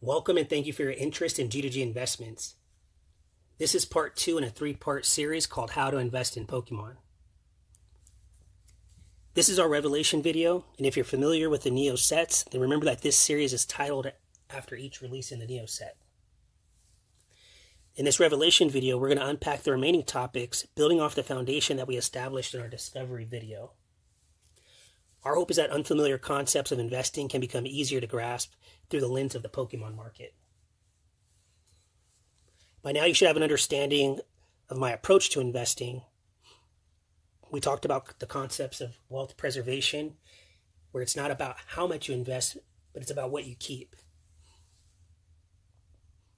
Welcome and thank you for your interest in G2G Investments. This is part 2 in a 3-part series called How to Invest in Pokemon. This is our revelation video, and if you're familiar with the Neo sets, then remember that this series is titled after each release in the Neo set. In this revelation video, we're going to unpack the remaining topics, building off the foundation that we established in our discovery video. Our hope is that unfamiliar concepts of investing can become easier to grasp through the lens of the Pokemon market. By now, you should have an understanding of my approach to investing. We talked about the concepts of wealth preservation, where it's not about how much you invest, but it's about what you keep.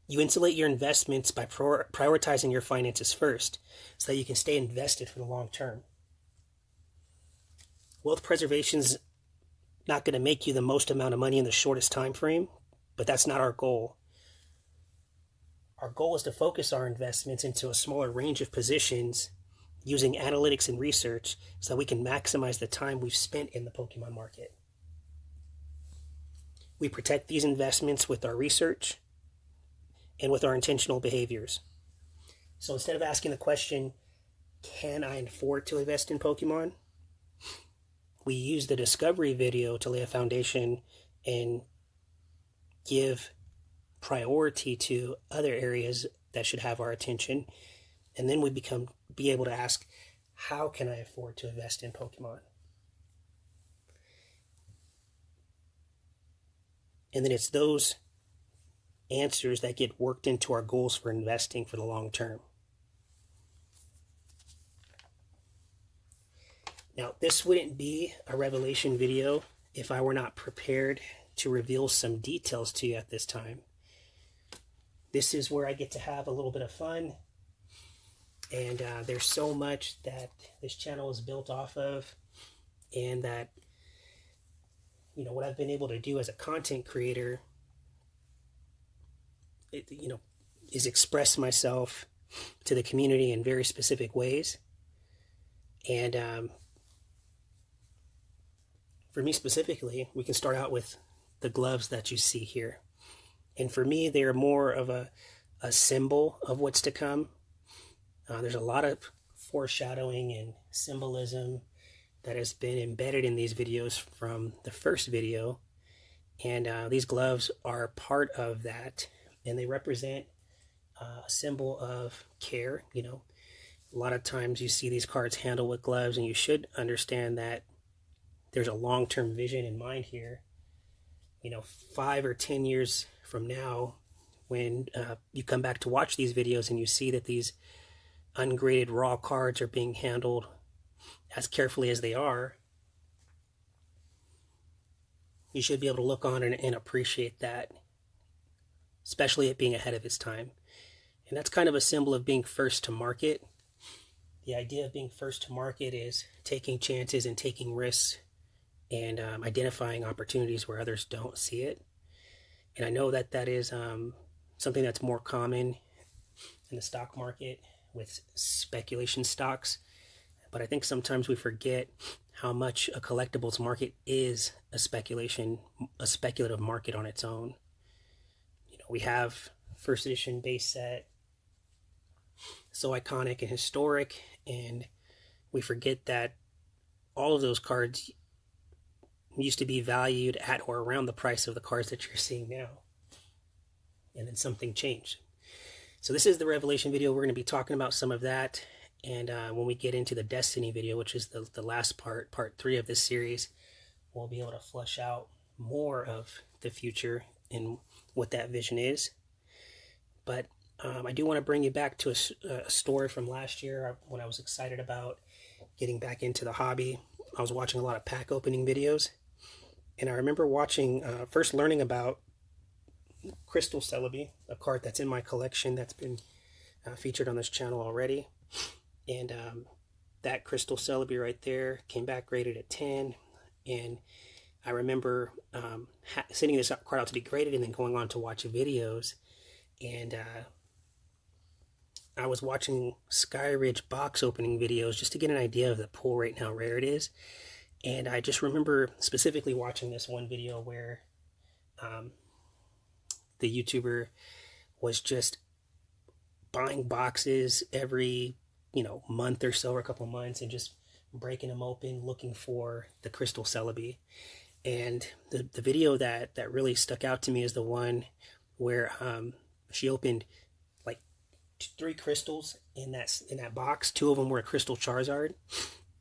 You insulate your investments by prioritizing your finances first, so that you can stay invested for the long term. Wealth preservation is not going to make you the most amount of money in the shortest time frame, but that's not our goal. Our goal is to focus our investments into a smaller range of positions using analytics and research so that we can maximize the time we've spent in the Pokemon market. We protect these investments with our research and with our intentional behaviors. So instead of asking the question, can I afford to invest in Pokemon? We use the discovery video to lay a foundation and give priority to other areas that should have our attention. And then we be able to ask, how can I afford to invest in Pokemon? And then it's those answers that get worked into our goals for investing for the long term. Now, this wouldn't be a revelation video if I were not prepared to reveal some details to you at this time. This is where I get to have a little bit of fun, and there's so much that this channel is built off of, and that, what I've been able to do as a content creator, is express myself to the community in very specific ways. And for me specifically, we can start out with the gloves that you see here. And for me, they're more of a symbol of what's to come. There's a lot of foreshadowing and symbolism that has been embedded in these videos from the first video. And these gloves are part of that. And they represent a symbol of care. A lot of times you see these cards handled with gloves, and you should understand that there's a long-term vision in mind here. 5 or 10 years from now, when you come back to watch these videos and you see that these ungraded raw cards are being handled as carefully as they are, you should be able to look on and appreciate that, especially it being ahead of its time. And that's kind of a symbol of being first to market. The idea of being first to market is taking chances and taking risks, and identifying opportunities where others don't see it. And I know that is something that's more common in the stock market with speculation stocks. But I think sometimes we forget how much a collectibles market is a speculative market on its own. We have first edition base set, so iconic and historic, and we forget that all of those cards used to be valued at or around the price of the cards that you're seeing now. And then something changed. So this is the revelation video. We're going to be talking about some of that. And when we get into the destiny video, which is the last part 3 of this series, we'll be able to flesh out more of the future and what that vision is. But I do want to bring you back to a story from last year when I was excited about getting back into the hobby. I was watching a lot of pack opening videos. And I remember first learning about Crystal Celebi, a card that's in my collection that's been featured on this channel already. And that Crystal Celebi right there came back rated at 10. And I remember sending this card out to be graded and then going on to watch videos. And I was watching Sky Ridge box opening videos just to get an idea of the pull rate and how rare it is. And I just remember specifically watching this one video where the YouTuber was just buying boxes every, month or so, or a couple of months, and just breaking them open, looking for the crystal celebi. And the video that really stuck out to me is the one where she opened like 3 crystals in that box. 2 of them were a crystal Charizard,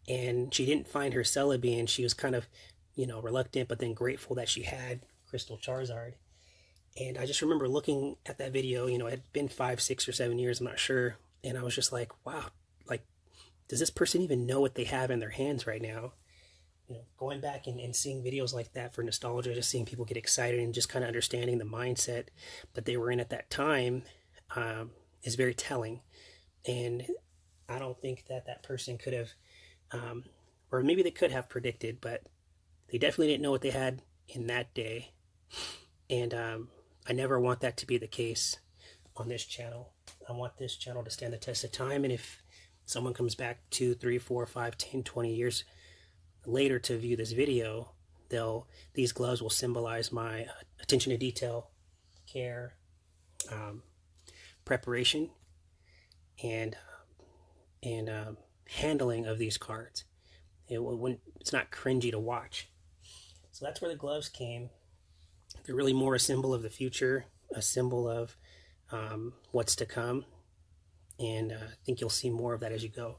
and she didn't find her Celebi, and she was kind of, reluctant, but then grateful that she had crystal Charizard. And I just remember looking at that video. It had been 5, 6, or 7 years, I'm not sure, and I was just like, wow, like, does this person even know what they have in their hands right now? Going back and seeing videos like that for nostalgia, just seeing people get excited and just kind of understanding the mindset that they were in at that time is very telling. And I don't think that person could have, or maybe they could have predicted, but they definitely didn't know what they had in that day. And I never want that to be the case on this channel. I want this channel to stand the test of time. And if someone comes back 2, 3, 4, 5, 10, 20 years later to view this video, these gloves will symbolize my attention to detail, care, preparation, and handling of these cards. It's not cringy to watch. So that's where the gloves came. They're really more a symbol of the future, a symbol of what's to come, and I think you'll see more of that as you go.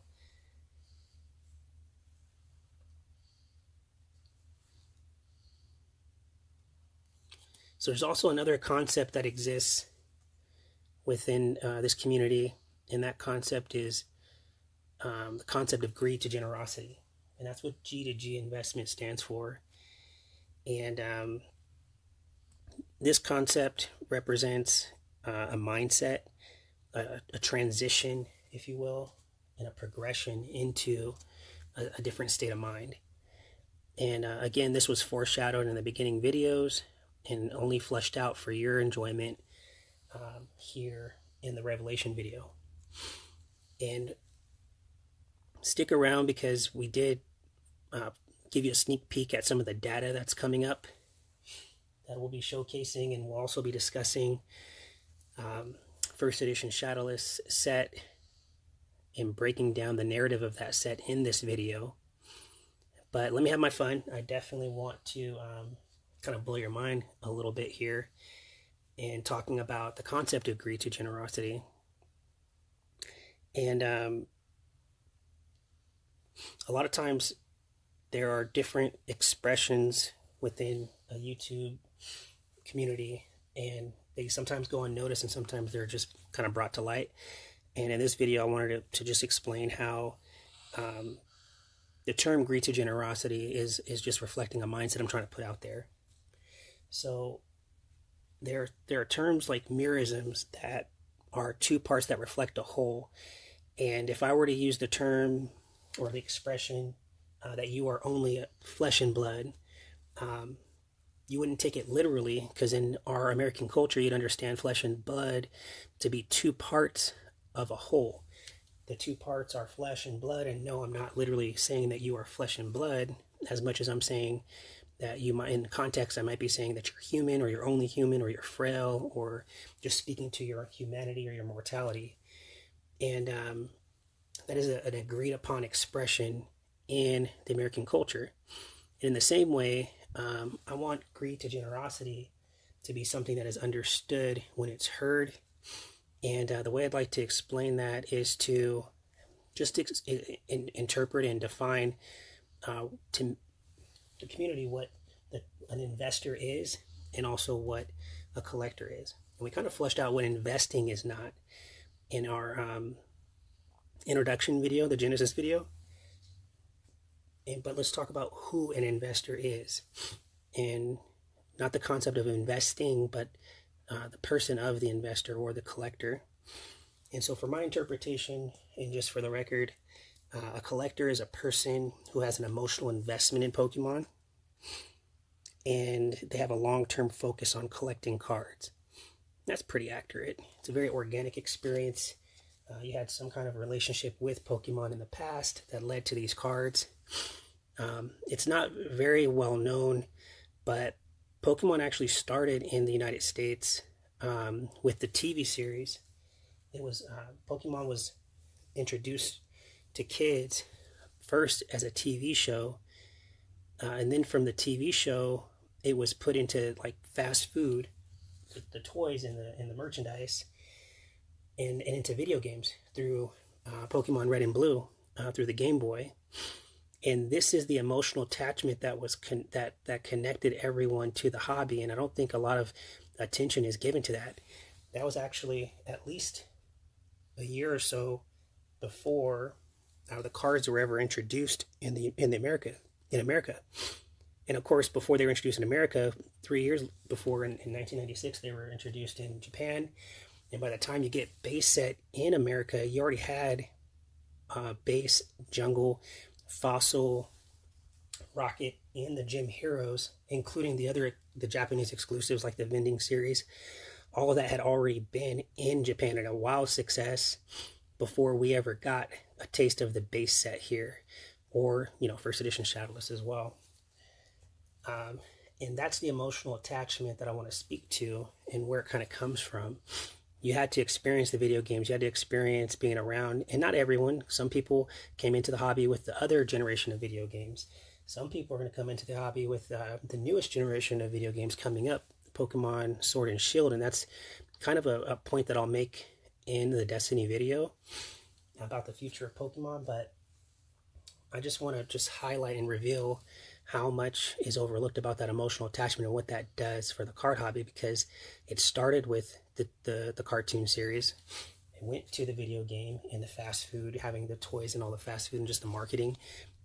So there's also another concept that exists within this community, and that concept is the concept of greed to generosity. And that's what G2G investment stands for. And this concept represents a mindset, a transition, if you will, and a progression into a different state of mind. And again, this was foreshadowed in the beginning videos and only fleshed out for your enjoyment here in the Revelation video. And stick around, because we did give you a sneak peek at some of the data that's coming up that we'll be showcasing, and we'll also be discussing first edition Shadowless set and breaking down the narrative of that set in this video. But let me have my fun. I definitely want to kind of blow your mind a little bit here and talking about the concept of greed to generosity. And a lot of times there are different expressions within a YouTube community, and they sometimes go unnoticed and sometimes they're just kind of brought to light. And in this video, I wanted to just explain how the term greed to generosity is just reflecting a mindset I'm trying to put out there. So there are terms like merisms that are 2 parts that reflect a whole. And if I were to use the term or the expression that you are only flesh and blood, you wouldn't take it literally, because in our American culture, you'd understand flesh and blood to be 2 parts of a whole. The 2 parts are flesh and blood, and no, I'm not literally saying that you are flesh and blood, as much as I'm saying that you might, in context, I might be saying that you're human, or you're only human, or you're frail, or just speaking to your humanity or your mortality. And that is an agreed upon expression in the American culture. And in the same way, I want greed to generosity to be something that is understood when it's heard. And the way I'd like to explain that is to just interpret and define to the community what an investor is, and also what a collector is. And we kind of fleshed out what investing is not in our introduction video, the Genesis video. But let's talk about who an investor is, and not the concept of investing, but the person of the investor or the collector. And so for my interpretation, and just for the record, a collector is a person who has an emotional investment in Pokemon, and they have a long-term focus on collecting cards. That's pretty accurate. It's a very organic experience. You had some kind of relationship with Pokemon in the past that led to these cards. It's not very well known, but Pokemon actually started in the United States with the TV series. It was Pokemon was introduced to kids first as a TV show, and then from the TV show, it was put into like fast food, the toys and the merchandise, and into video games through Pokemon Red and Blue, through the Game Boy. And this is the emotional attachment that was that connected everyone to the hobby, and I don't think a lot of attention is given to that. That was actually at least a year or so before the cards were ever introduced in America. And of course, before they were introduced in America, 3 years before, in 1996, they were introduced in Japan. And by the time you get base set in America, you already had base, jungle, fossil, rocket, and the gym heroes, including the Japanese exclusives like the vending series. All of that had already been in Japan and a wild success before we ever got a taste of the base set here, or first edition Shadowless as well. And that's the emotional attachment that I want to speak to and where it kind of comes from. You had to experience the video games. You had to experience being around, and not everyone. Some people came into the hobby with the other generation of video games. Some people are going to come into the hobby with the newest generation of video games coming up, Pokemon Sword and Shield, and that's kind of a point that I'll make in the Destiny video about the future of Pokemon. But I just want to just highlight and reveal how much is overlooked about that emotional attachment and what that does for the card hobby, because it started with the cartoon series. It went to the video game and the fast food, having the toys and all the fast food and just the marketing.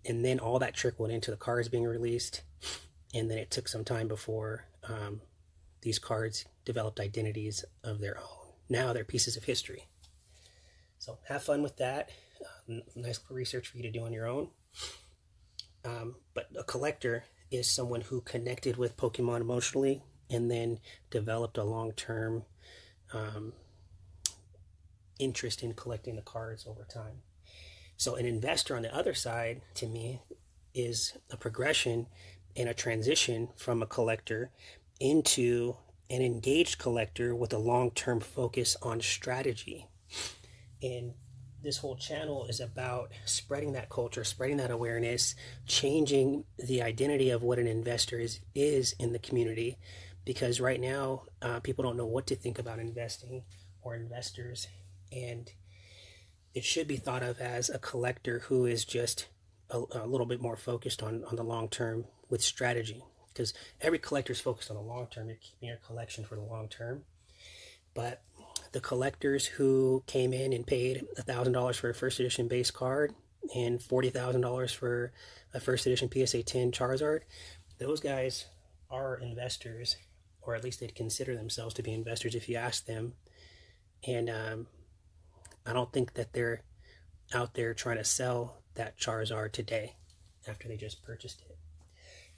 And then all that trickled into the cards being released. And then it took some time before these cards developed identities of their own. Now they're pieces of history. So have fun with that. Nice research for you to do on your own. But a collector is someone who connected with Pokemon emotionally and then developed a long-term interest in collecting the cards over time. So an investor on the other side, to me, is a progression and a transition from a collector into an engaged collector with a long-term focus on strategy. And this whole channel is about spreading that culture, spreading that awareness, changing the identity of what an investor is in the community. Because right now, people don't know what to think about investing or investors. And it should be thought of as a collector who is just a little bit more focused on the long term with strategy. Because every collector is focused on the long term. You're keeping your collection for the long term. But the collectors who came in and paid $1,000 for a first edition base card and $40,000 for a first edition PSA 10 Charizard, those guys are investors, or at least they'd consider themselves to be investors if you ask them. And I don't think that they're out there trying to sell that Charizard today after they just purchased it.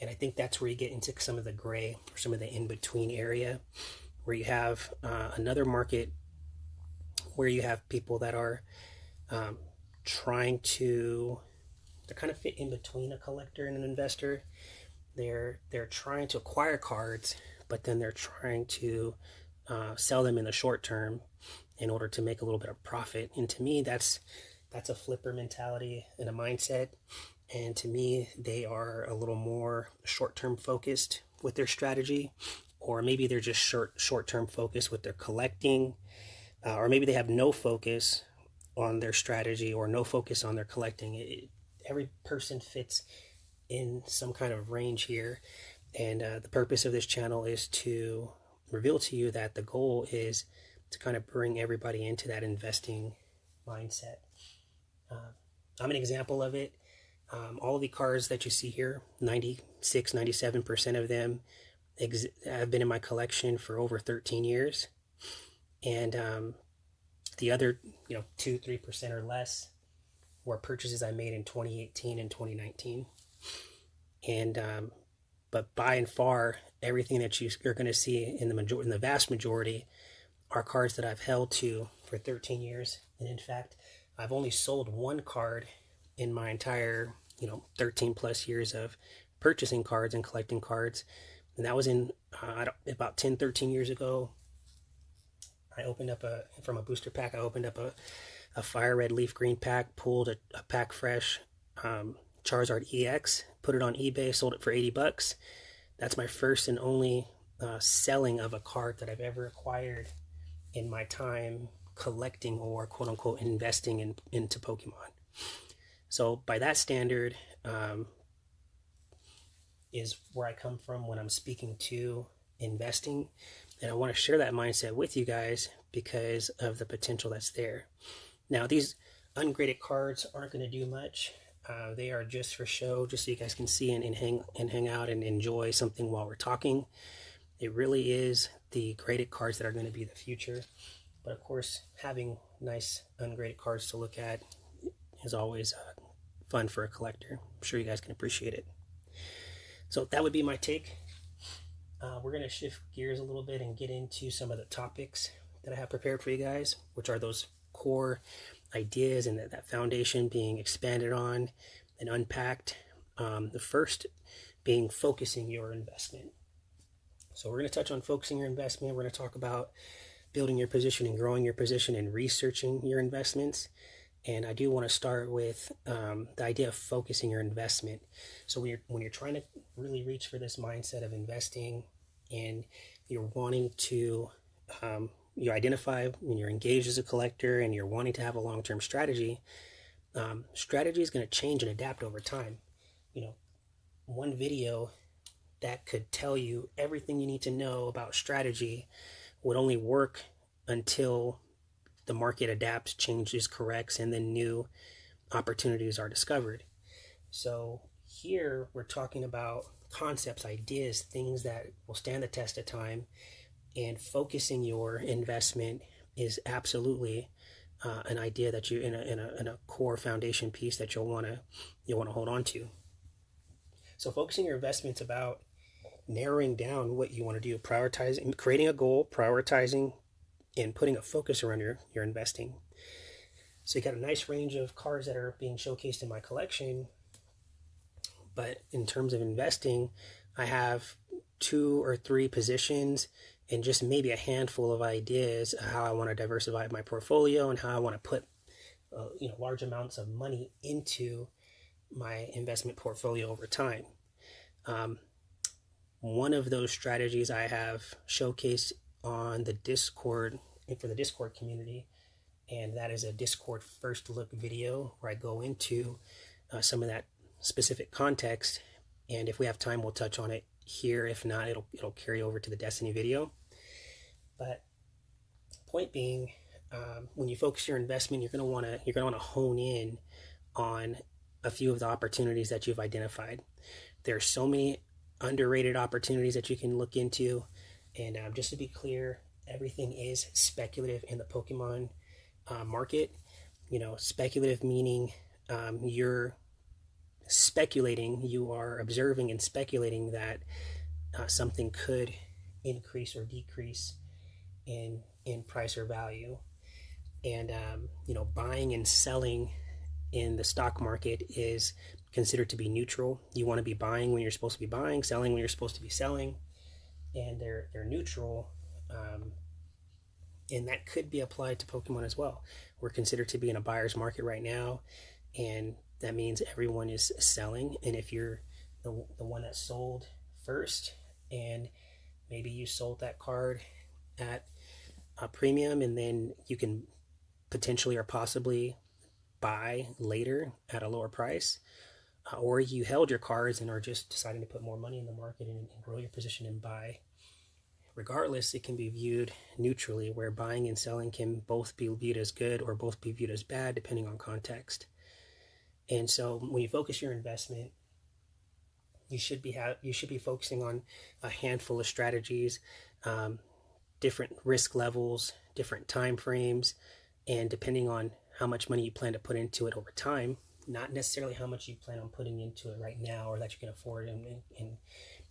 And I think that's where you get into some of the gray or some of the in-between area, where you have another market where you have people that are trying to, they kind of fit in between a collector and an investor. They're trying to acquire cards, but then they're trying to sell them in the short term in order to make a little bit of profit. And to me, that's a flipper mentality and a mindset. And to me, they are a little more short-term focused with their strategy, or maybe they're just short-term focused with their collecting, or maybe they have no focus on their strategy or no focus on their collecting. Every person fits in some kind of range here, and the purpose of this channel is to reveal to you that the goal is to kind of bring everybody into that investing mindset. I'm an example of it. All of the cards that you see here, 96, 97% of them have been in my collection for over 13 years. And the other, 2-3% or less were purchases I made in 2018 and 2019. And but by and far, everything that you're going to see in the vast majority are cards that I've held to for 13 years. And in fact, I've only sold one card in my entire 13 plus years of purchasing cards and collecting cards, and that was in about 10-13 years ago. I opened up from a booster pack, I opened up a fire red leaf green pack, pulled a pack fresh Charizard EX, put it on eBay, sold it for $80. That's my first and only selling of a card that I've ever acquired in my time collecting or quote unquote investing into Pokemon. So by that standard, is where I come from when I'm speaking to investing. And I want to share that mindset with you guys because of the potential that's there. Now, these ungraded cards aren't going to do much. They are just for show, just so you guys can see and hang out and enjoy something while we're talking. It really is the graded cards that are going to be the future. But of course, having nice ungraded cards to look at is always fun for a collector. I'm sure you guys can appreciate it. So that would be my take. We're going to shift gears a little bit and get into some of the topics that I have prepared for you guys, which are those core ideas and that foundation being expanded on and unpacked. The first being focusing your investment. So we're going to touch on focusing your investment. We're going to talk about building your position and growing your position and researching your investments. And I do want to start with the idea of focusing your investment. So when you're trying to really reach for this mindset of investing and you're wanting to, you identify when you're engaged as a collector and you're wanting to have a long-term strategy, strategy is going to change and adapt over time. One video that could tell you everything you need to know about strategy would only work until the market adapts, changes, corrects, and then new opportunities are discovered. So here we're talking about concepts, ideas, things that will stand the test of time, and focusing your investment is absolutely an idea that you in a core foundation piece that you'll want to hold on to. So focusing your investment's about narrowing down what you want to do, prioritizing, creating a goal, prioritizing, and putting a focus around your investing. So you got a nice range of cards that are being showcased in my collection. But in terms of investing, I have 2 or 3 positions and just maybe a handful of ideas of how I want to diversify my portfolio and how I want to put large amounts of money into my investment portfolio over time. One of those strategies I have showcased on the Discord for the Discord community, and that is a Discord first look video where I go into some of that specific context, and if we have time we'll touch on it here. If not, it'll carry over to the Destiny video. But point being, when you focus your investment, you're going to want to hone in on a few of the opportunities that you've identified. There are so many underrated opportunities that you can look into, and just to be clear, everything is speculative in the Pokemon market. Speculative meaning you're speculating, you are observing and speculating that something could increase or decrease in price or value. And buying and selling in the stock market is considered to be neutral. You want to be buying when you're supposed to be buying, selling when you're supposed to be selling, and they're neutral. And that could be applied to Pokemon as well. We're considered to be in a buyer's market right now, and that means everyone is selling. And if you're the one that sold first, and maybe you sold that card at a premium, and then you can potentially or possibly buy later at a lower price, or you held your cards and are just deciding to put more money in the market and grow your position and buy. Regardless, it can be viewed neutrally, where buying and selling can both be viewed as good or both be viewed as bad, depending on context. And so when you focus your investment, you should be focusing on a handful of strategies, different risk levels, different time frames, and depending on how much money you plan to put into it over time, not necessarily how much you plan on putting into it right now or that you can afford and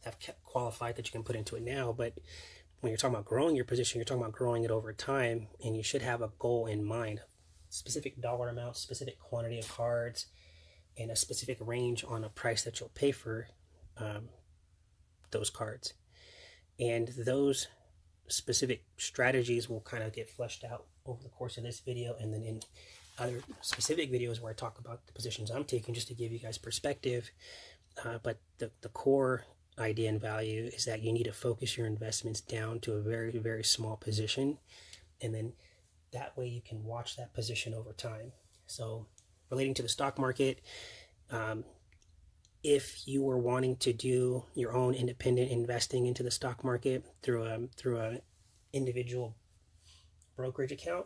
have qualified that you can put into it now. But when you're talking about growing your position, you're talking about growing it over time, and you should have a goal in mind, specific dollar amount, specific quantity of cards, and a specific range on a price that you'll pay for those cards. And those specific strategies will kind of get fleshed out over the course of this video, and then in other specific videos where I talk about the positions I'm taking, just to give you guys perspective. But the core idea and value is that you need to focus your investments down to a very, very small position, and then that way you can watch that position over time. So relating to the stock market, if you were wanting to do your own independent investing into the stock market through a individual brokerage account,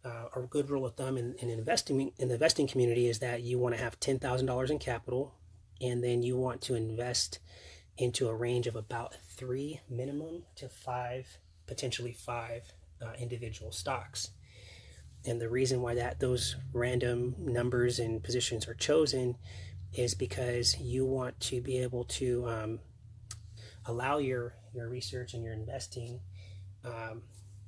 a good rule of thumb in the investing community is that you want to have $10,000 in capital, and then you want to invest into a range of about 3 minimum to 5, potentially 5 individual stocks. And the reason why those random numbers and positions are chosen is because you want to be able to allow your research and your investing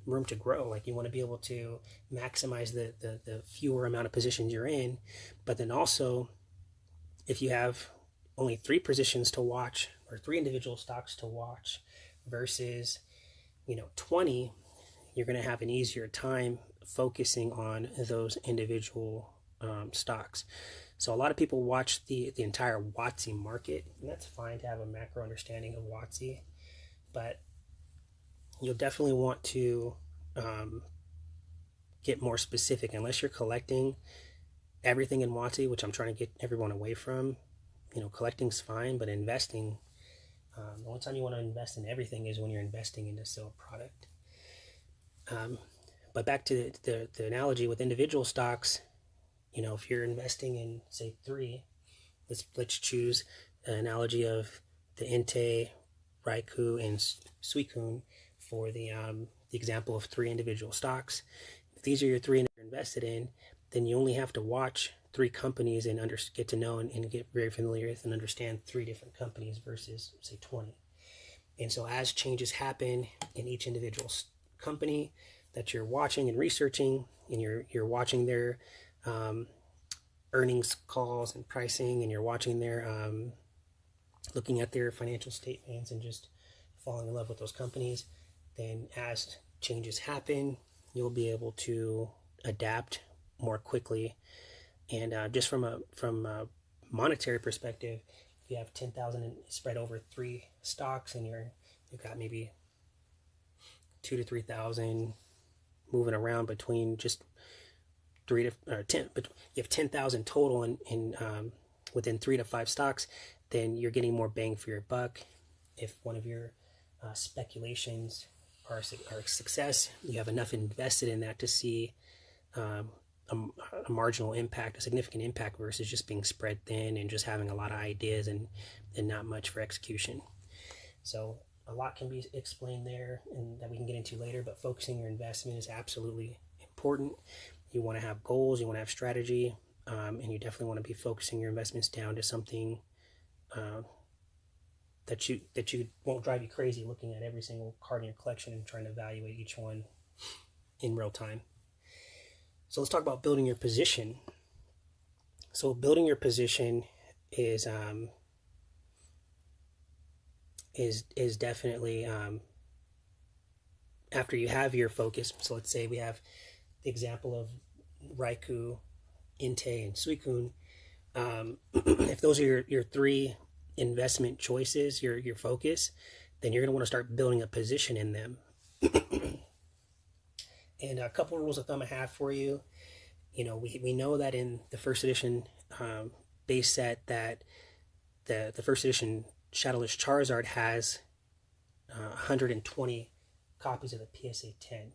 room to grow. Like, you want to be able to maximize the fewer amount of positions you're in, but then also if you have only 3 positions to watch, or 3 individual stocks to watch versus 20, you're going to have an easier time focusing on those individual stocks. So a lot of people watch the entire WOTC market, and that's fine to have a macro understanding of WOTC, but you'll definitely want to get more specific. Unless you're collecting everything in WOTC, which I'm trying to get everyone away from. Collecting's fine, but investing, the only time you want to invest in everything is when you're investing into a product. But back to the analogy with individual stocks, if you're investing in, say, 3, let's choose an analogy of the Inte, Raiku, and Suicune for the example of 3 individual stocks. If these are your 3 you're invested in, then you only have to watch 3 companies and get to know and get very familiar with and understand 3 different companies versus, say, 20. And so as changes happen in each individual company that you're watching and researching, and you're watching their earnings calls and pricing, and you're watching their looking at their financial statements and just falling in love with those companies, then as changes happen, you'll be able to adapt more quickly. And just from a monetary perspective, if you have 10,000 spread over 3 stocks, and you've got maybe 2 to 3,000 moving around between just 3 to 10, but you have 10,000 total in within 3 to 5 stocks, then you're getting more bang for your buck. If one of your speculations are a success, you have enough invested in that to see a marginal impact, a significant impact, versus just being spread thin and just having a lot of ideas and not much for execution. So a lot can be explained there, and that we can get into later, but focusing your investment is absolutely important. You want to have goals, you want to have strategy, and you definitely want to be focusing your investments down to something that you won't drive you crazy looking at every single card in your collection and trying to evaluate each one in real time. So let's talk about building your position. So building your position is definitely after you have your focus. So let's say we have the example of Raiku, Inte, and Suicune. If those are your 3 investment choices, your focus, then you're going to want to start building a position in them. And a couple of rules of thumb I have for you. We know that in the first edition base set that the first edition Shadowless Charizard has 120 copies of the PSA 10.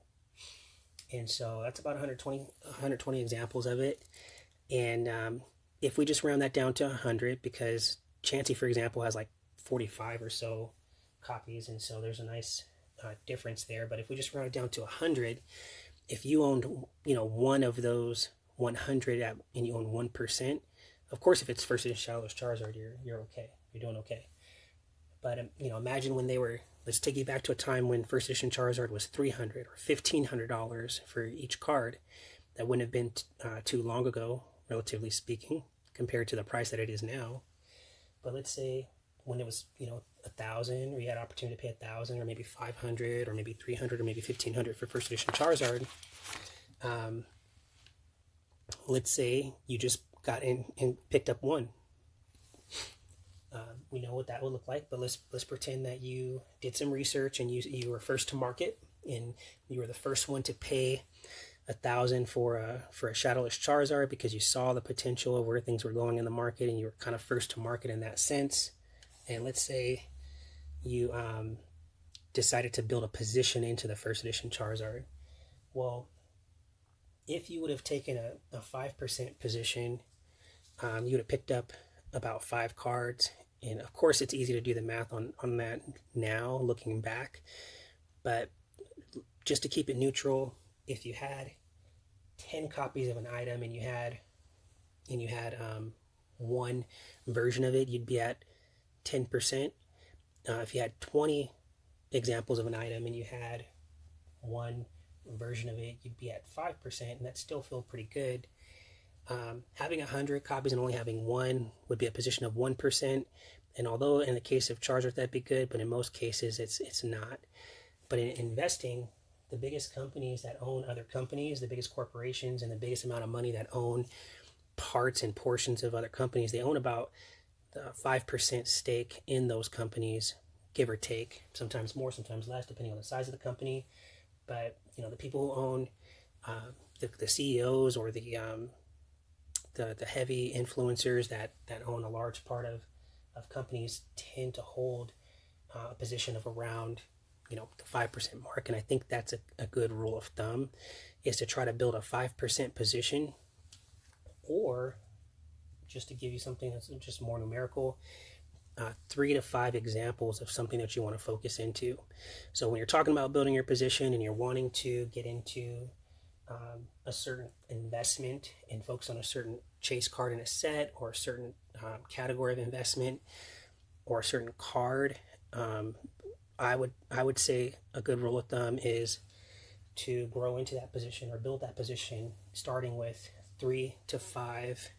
And so that's about 120 examples of it. And if we just round that down to 100, because Chansey, for example, has like 45 or so copies, and so there's a nice difference there. But if we just round it down to 100, if you owned one of those 100 and you own 1%, of course, if it's first edition Shadowless Charizard, you're okay, you're doing okay. But imagine when they were, let's take you back to a time when first edition Charizard was $300 or $1,500 for each card. That wouldn't have been too long ago, relatively speaking, compared to the price that it is now. But let's say when it was 1,000, or you had opportunity to pay 1,000, or maybe 500, or maybe 300, or maybe 1,500 for first edition Charizard. Let's say you just got in and picked up one. We know what that would look like, but let's pretend that you did some research and you were first to market, and you were the first one to pay 1,000 for a shadowless Charizard because you saw the potential of where things were going in the market, and you were kind of first to market in that sense. And let's say you decided to build a position into the first edition Charizard. Well, if you would have taken a 5% position, you would have picked up about 5 cards. And of course, it's easy to do the math on that now, looking back. But just to keep it neutral, if you had 10 copies of an item and you had one version of it, you'd be at 10%. If you had 20 examples of an item and you had one version of it, you'd be at 5%, and that still feel pretty good. Having 100 copies and only having one would be a position of 1%. And although in the case of Charizard that'd be good, but in most cases it's not. But in investing, the biggest companies that own other companies, the biggest corporations, and the biggest amount of money that own parts and portions of other companies, they own about the 5% stake in those companies, give or take. Sometimes more, sometimes less, depending on the size of the company. But the people who own the CEOs or the heavy influencers that own a large part of companies tend to hold a position of around the 5% mark. And I think that's a good rule of thumb, is to try to build a 5% position, or just to give you something that's just more numerical, 3 to 5 examples of something that you want to focus into. So when you're talking about building your position and you're wanting to get into a certain investment and focus on a certain chase card in a set, or a certain category of investment, or a certain card, I would say a good rule of thumb is to grow into that position or build that position starting with 3 to 5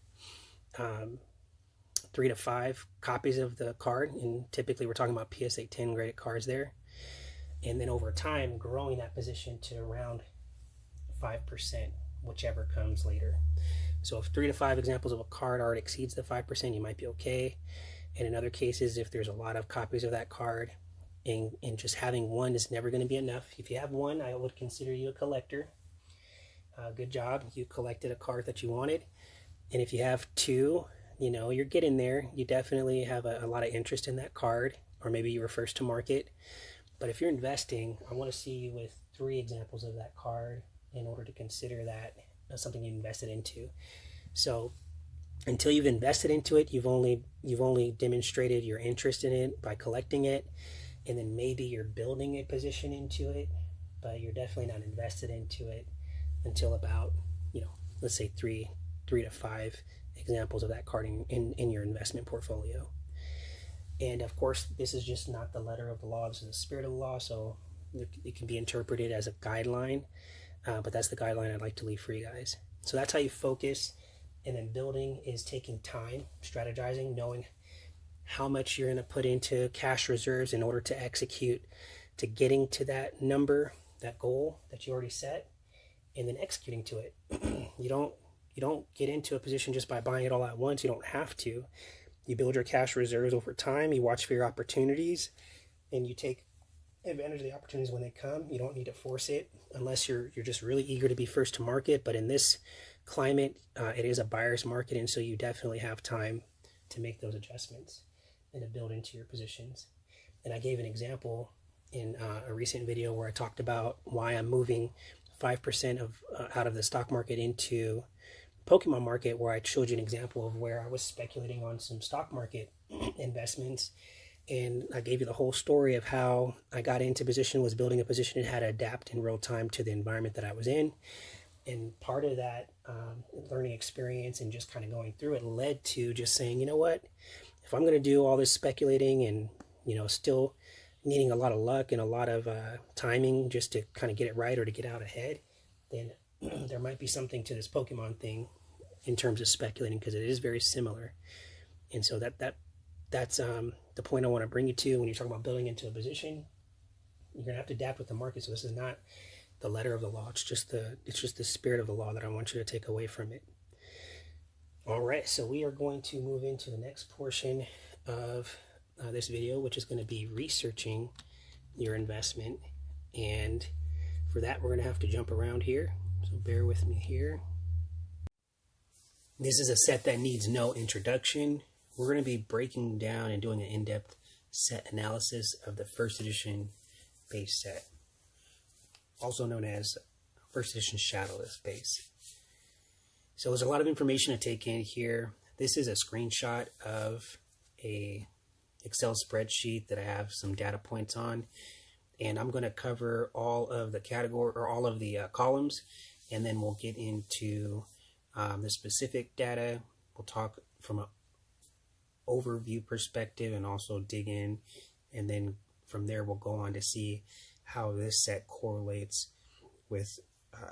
copies of the card, and typically we're talking about PSA 10 graded cards there, and then over time growing that position to around 5%, whichever comes later. So if 3 to 5 examples of a card already exceeds the 5%, you might be okay. And in other cases, if there's a lot of copies of that card, and just having one is never going to be enough. If you have one, I would consider you a collector. Good job, you collected a card that you wanted. And if you have 2, you're getting there. You definitely have a lot of interest in that card, or maybe you were first to market. But if you're investing, I want to see you with 3 examples of that card in order to consider that something you invested into. So until you've invested into it, you've only demonstrated your interest in it by collecting it, and then maybe you're building a position into it, but you're definitely not invested into it until about let's say 3 to 5 examples of that card in your investment portfolio. And of course, this is just not the letter of the law, this is the spirit of the law, so it can be interpreted as a guideline, but that's the guideline I'd like to leave for you guys. So that's how you focus. And then building is taking time, strategizing, knowing how much you're going to put into cash reserves in order to execute, to getting to that number, that goal that you already set, and then executing to it. You don't get into a position just by buying it all at once. You don't have to. You build your cash reserves over time. You watch for your opportunities, and you take advantage of the opportunities when they come. You don't need to force it unless you're just really eager to be first to market. But in this climate, it is a buyer's market, and so you definitely have time to make those adjustments and to build into your positions. And I gave an example in a recent video where I talked about why I'm moving 5% of out of the stock market into Pokemon market, where I showed you an example of where I was speculating on some stock market investments. And I gave you the whole story of how I got into position, was building a position, and had to adapt in real time to the environment that I was in. And part of that learning experience and just kind of going through it led to just saying, you know what, if I'm going to do all this speculating and, still needing a lot of luck and a lot of timing just to kind of get it right or to get out ahead, then there might be something to this Pokemon thing in terms of speculating, because it is very similar. And so that that's the point I want to bring you to when you're talking about building into a position. You're gonna have to adapt with the market. So this is not the letter of the law. It's just the spirit of the law that I want you to take away from it. All right, so we are going to move into the next portion of this video, which is going to be researching your investment. And for that, we're going to have to jump around here. So bear with me here. This is a set that needs no introduction. We're going to be breaking down and doing an in-depth set analysis of the first edition base set, also known as first edition shadowless base. So there's a lot of information to take in here. This is a screenshot of a Excel spreadsheet that I have some data points on, and I'm going to cover all of the category or all of the columns, and then we'll get into the specific data. We'll talk from an overview perspective and also dig in, and then from there we'll go on to see how this set correlates with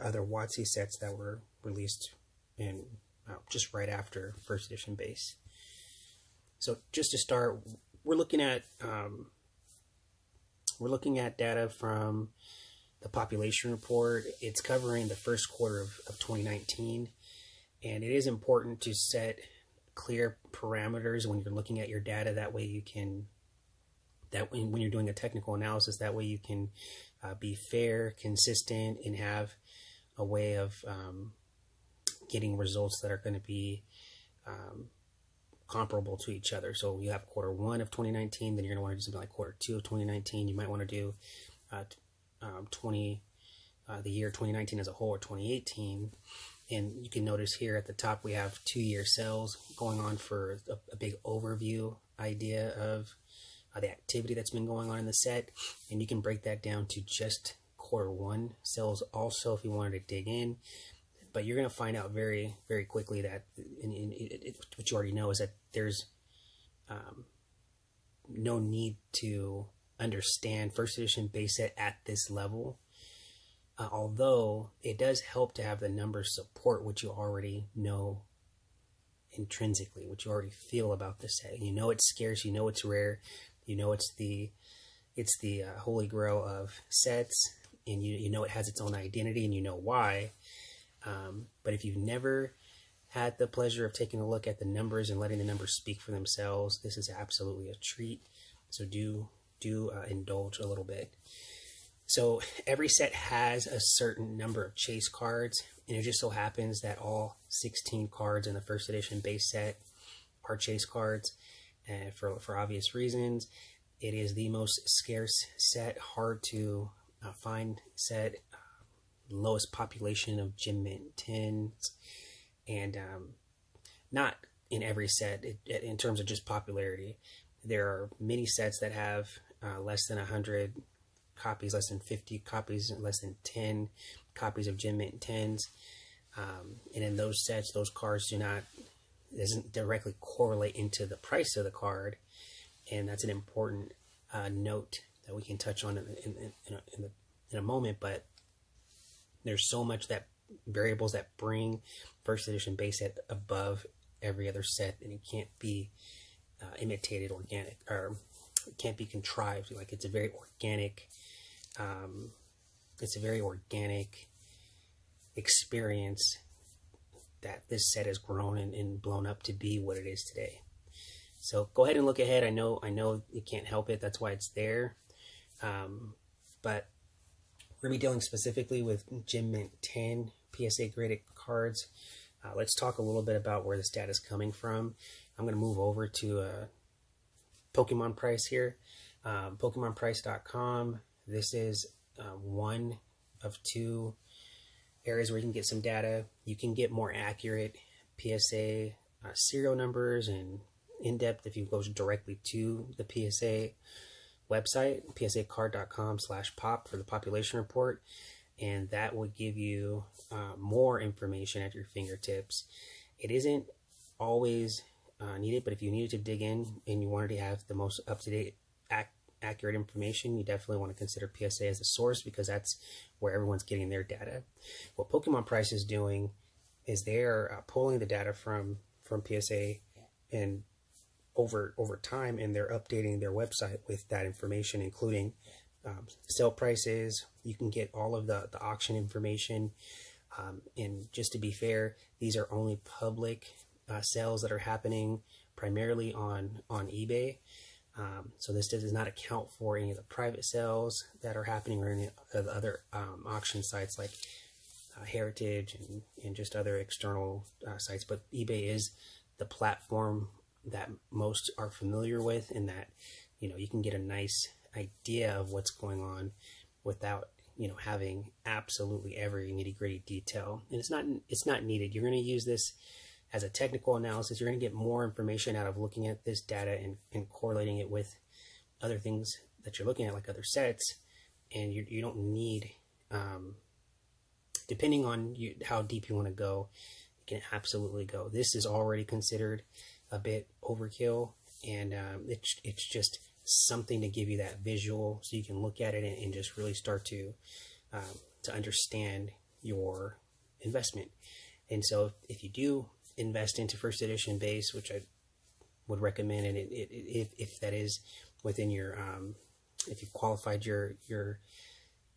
other WotC sets that were released in just right after first edition base. So just to start, we're looking at data from the population report. It's covering the first quarter of 2019, and it is important to set clear parameters when you're looking at your data. That way you can, when you're doing a technical analysis, that way you can be fair, consistent, and have a way of getting results that are going to be comparable to each other. So you have quarter 1 of 2019, then you're going to want to do something like quarter 2 of 2019. You might want to do the year 2019 as a whole, or 2018. And you can notice here at the top we have 2-year sales going on for a big overview idea of the activity that's been going on in the set. And you can break that down to just quarter 1 sales also if you wanted to dig in. But you're going to find out very, very quickly that what you already know is that there's no need to understand first edition base set at this level. Although it does help to have the numbers support what you already know intrinsically, what you already feel about the set. You know it's scarce, you know it's rare, you know it's the holy grail of sets, and you know it has its own identity, and you know why. But if you've never had the pleasure of taking a look at the numbers and letting the numbers speak for themselves, this is absolutely a treat. So do indulge a little bit. So every set has a certain number of chase cards, and it just so happens that all 16 cards in the first edition base set are chase cards, and for obvious reasons. It is the most scarce set, hard to find set, lowest population of gem mint 10s, and not in every set in terms of just popularity. There are many sets that have less than 100 copies, less than 50 copies, less than 10 copies of gem mint 10s, and in those sets, those cards doesn't directly correlate into the price of the card, and that's an important note that we can touch on in a moment. But there's so much that variables that bring first edition base set above every other set, and it can't be imitated organic, or it can't be contrived. Like it's a very organic experience that this set has grown and blown up to be what it is today. So go ahead and look ahead. I know you can't help it. That's why it's there. But we're going to be dealing specifically with Gem Mint 10 PSA graded cards. Let's talk a little bit about where this data is coming from. I'm going to move over to Pokemon Price here. PokemonPrice.com. This is one of 2 areas where you can get some data. You can get more accurate PSA serial numbers and in-depth if you go directly to the PSA website, psacard.com/pop for the population report, and that will give you more information at your fingertips. It isn't always needed, but if you needed to dig in and you wanted to have the most up-to-date accurate information, you definitely want to consider PSA as a source, because that's where everyone's getting their data. What Pokemon Price is doing is they're pulling the data from PSA and over time, and they're updating their website with that information, including sale prices. You can get all of the auction information. And just to be fair, these are only public sales that are happening primarily on eBay. So this does not account for any of the private sales that are happening or any of the other auction sites like Heritage and just other external sites. But eBay is the platform that most are familiar with, and that you can get a nice idea of what's going on without having absolutely every nitty-gritty detail. And it's not needed. You're going to use this as a technical analysis. You're going to get more information out of looking at this data and correlating it with other things that you're looking at, like other sets. And you don't need, depending on how deep you want to go, you can absolutely go. This is already considered a bit overkill, and it's just something to give you that visual so you can look at it and just really start to understand your investment. And so if you do invest into first edition base, which I would recommend, and if that is within your if you've qualified your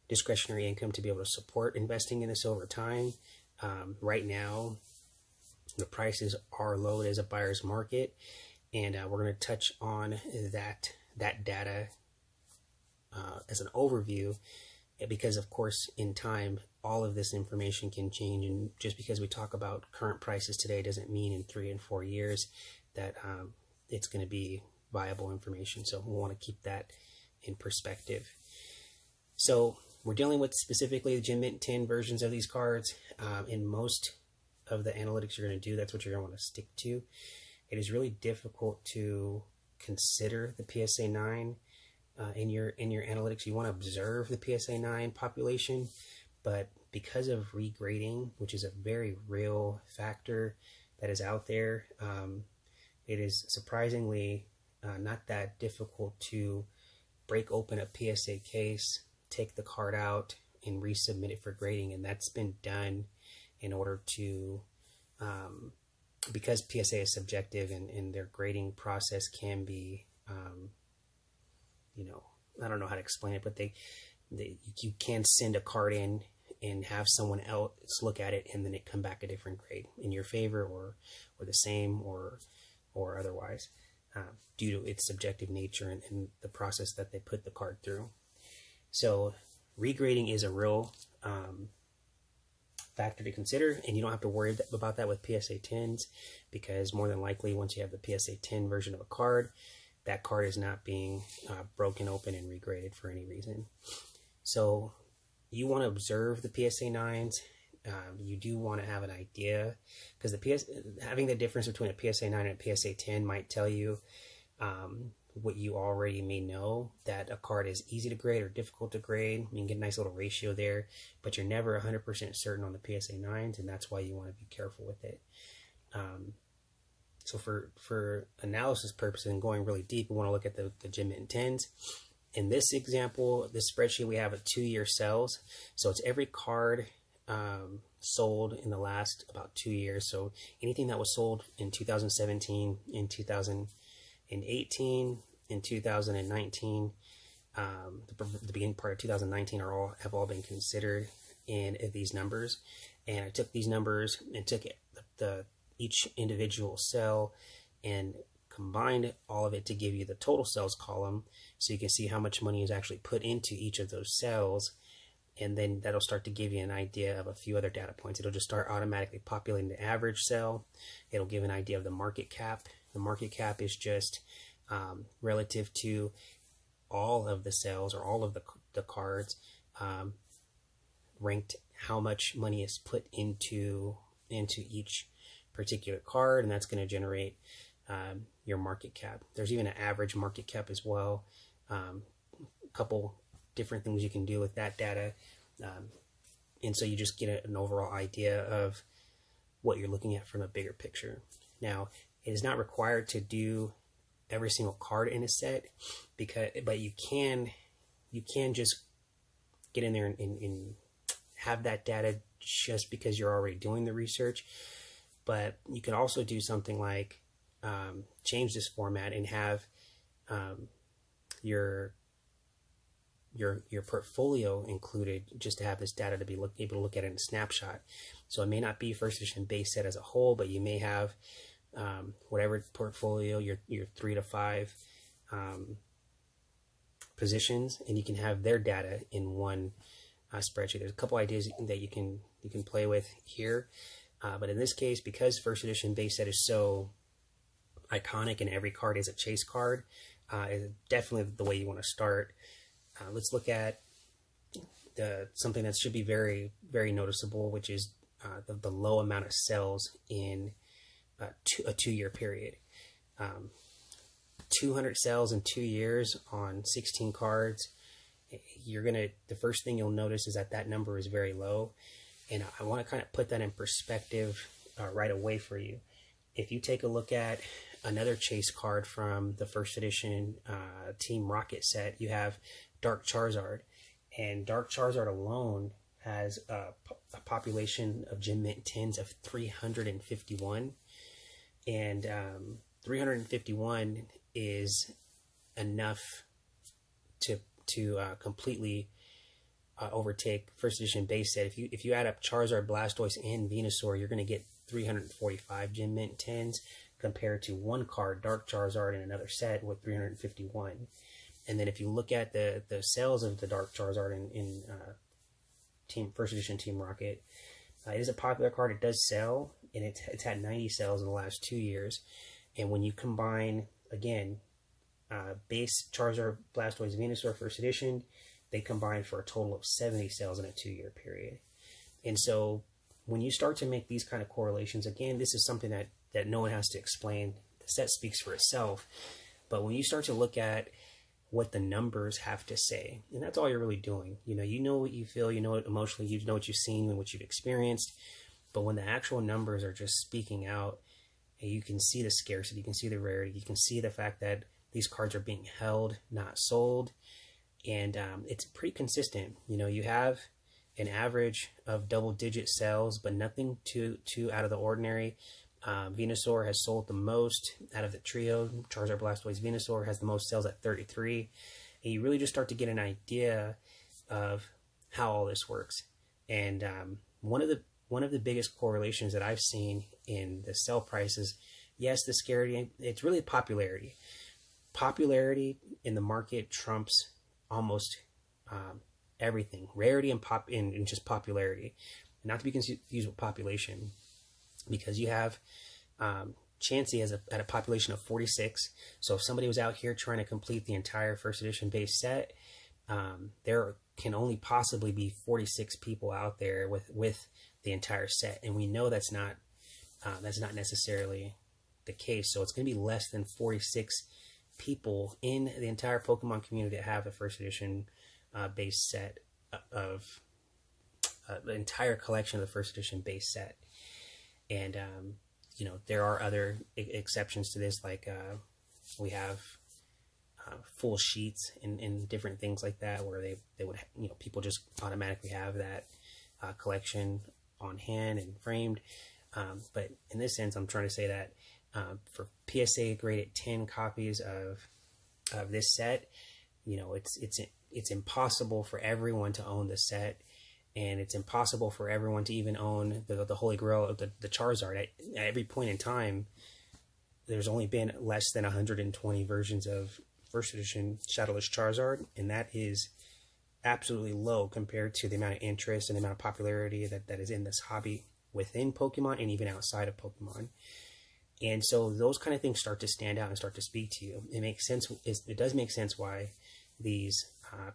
discretionary income to be able to support investing in this over time, right now the prices are low. It is a buyer's market, and we're going to touch on that data as an overview, because of course in time all of this information can change, and just because we talk about current prices today doesn't mean in 3 and 4 years that it's going to be viable information. So we'll want to keep that in perspective. So we're dealing with specifically the Gem Mint 10 versions of these cards. In most of the analytics you're going to do, that's what you're going to want to stick to. It is really difficult to consider the PSA 9 in your analytics. You want to observe the PSA 9 population, but because of regrading, which is a very real factor that is out there, it is surprisingly not that difficult to break open a PSA case, take the card out, and resubmit it for grading. And that's been done in order to, because PSA is subjective and their grading process can be, I don't know how to explain it, but you can send a card in and have someone else look at it, and then it come back a different grade in your favor or the same or otherwise, due to its subjective nature and the process that they put the card through. So regrading is a real factor to consider, and you don't have to worry about that with PSA 10s, because more than likely once you have the PSA 10 version of a card, that card is not being broken open and regraded for any reason. So you want to observe the PSA 9s. You do want to have an idea, because having the difference between a PSA 9 and a PSA 10 might tell you what you already may know, that a card is easy to grade or difficult to grade. You can get a nice little ratio there, but you're never 100% certain on the PSA 9s, and that's why you want to be careful with it. So for analysis purposes and going really deep, we want to look at the Gem Mint 10s. In this example, this spreadsheet, we have a 2-year sales. So it's every card sold in the last about 2 years. So anything that was sold in 2017, in 2018, in 2019, the beginning part of 2019 have all been considered in these numbers. And I took these numbers and took each individual cell and combined all of it to give you the total sales column, so you can see how much money is actually put into each of those cells. And then that'll start to give you an idea of a few other data points. It'll just start automatically populating the average cell. It'll give an idea of the market cap. The market cap is just relative to all of the cells or all of the cards, ranked how much money is put into each particular card, and that's going to generate your market cap. There's even an average market cap as well. A couple different things you can do with that data, and so you just get an overall idea of what you're looking at from a bigger picture. Now, it is not required to do every single card in a set, but you can just get in there and have that data just because you're already doing the research. But you could also do something like change this format and have your portfolio included, just to have this data to be able to look at it in a snapshot. So it may not be first edition base set as a whole, but you may have whatever portfolio, your 3 to 5 positions, and you can have their data in one spreadsheet. There's a couple ideas that you can play with here, but in this case, because first edition base set is so iconic and every card is a chase card, is definitely the way you want to start. Let's look at something that should be very, very noticeable, which is the low amount of sales in a 2-year period. 200 sales in 2 years on 16 cards. The first thing you'll notice is that number is very low, and I want to kind of put that in perspective right away for you. If you take a look at another chase card from the first edition Team Rocket set, you have Dark Charizard, and Dark Charizard alone has a population of Gem Mint 10s of 351, and 351 is enough to completely overtake first edition base set. If you add up Charizard, Blastoise, and Venusaur, you're going to get 345 Gem Mint 10s compared to one card, Dark Charizard, in another set with 351. And then if you look at the sales of the Dark Charizard in first edition Team Rocket, it is a popular card. It does sell, and it's had 90 sales in the last 2 years. And when you combine, again, base Charizard, Blastoise, Venusaur first edition, they combine for a total of 70 sales in a 2-year period. And so when you start to make these kind of correlations, again, this is something that no one has to explain. The set speaks for itself. But when you start to look at what the numbers have to say, and that's all you're really doing. You know what you feel, you know it emotionally, you know what you've seen and what you've experienced. But when the actual numbers are just speaking out, you can see the scarcity, you can see the rarity, you can see the fact that these cards are being held, not sold, and it's pretty consistent. You have an average of double-digit sales, but nothing too out of the ordinary. Venusaur has sold the most out of the trio. Charizard, Blastoise, Venusaur has the most sales at 33, and you really just start to get an idea of how all this works. And one of the biggest correlations that I've seen in the sell prices, yes, the scarcity, it's really popularity. Popularity in the market trumps almost everything. Rarity and just popularity. Not to be confused with population, because you have Chansey at a population of 46. So if somebody was out here trying to complete the entire first edition base set, there can only possibly be 46 people out there with the entire set, and we know that's not necessarily the case. So it's going to be less than 46 people in the entire Pokemon community that have a first edition base set of the entire collection of the first edition base set. And there are other exceptions to this, like we have full sheets and different things like that, where they would people just automatically have that collection on hand and framed. But in this sense, I'm trying to say that for PSA graded 10 copies of this set, it's impossible for everyone to own the set, and it's impossible for everyone to even own the Holy Grail of the Charizard. At every point in time, there's only been less than 120 versions of first edition Shadowless Charizard, and that is absolutely low compared to the amount of interest and the amount of popularity that is in this hobby within Pokemon and even outside of Pokemon. And so those kind of things start to stand out and start to speak to you. It makes sense. It does make sense why these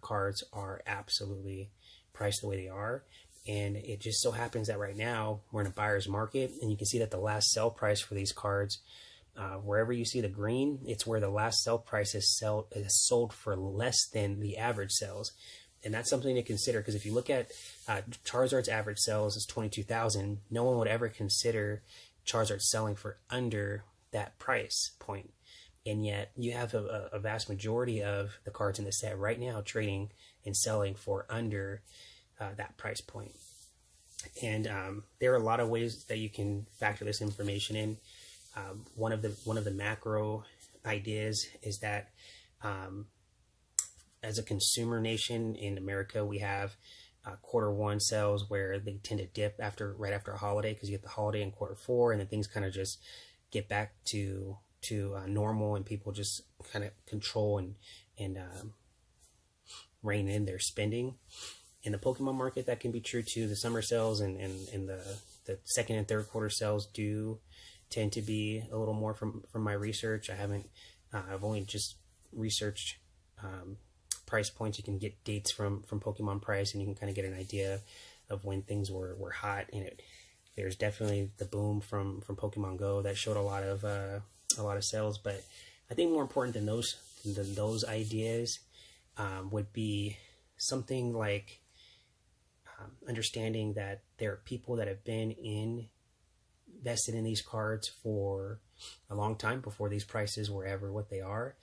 cards are absolutely priced the way they are. And it just so happens that right now we're in a buyer's market, and you can see that the last sell price for these cards, wherever you see the green, it's where the last sell price is sold for less than the average sales. And that's something to consider, because if you look at Charizard's average sales is 22,000, no one would ever consider Charizard selling for under that price point. And yet you have a vast majority of the cards in the set right now trading and selling for under that price point. And there are a lot of ways that you can factor this information in. One of the macro ideas is that as a consumer nation in America, we have Q1 sales where they tend to dip right after a holiday, because you get the holiday in Q4, and then things kind of just get back to normal, and people just kind of control and rein in their spending. In the Pokemon market, that can be true too. The summer sales and the second and third quarter sales do tend to be a little more from my research. I've only just researched price points. You can get dates from Pokemon Price, and you can kind of get an idea of when things were hot. And there's definitely the boom from Pokemon Go that showed a lot of sales. But I think more important than those ideas would be something like understanding that there are people that have been invested in these cards for a long time before these prices were ever what they are.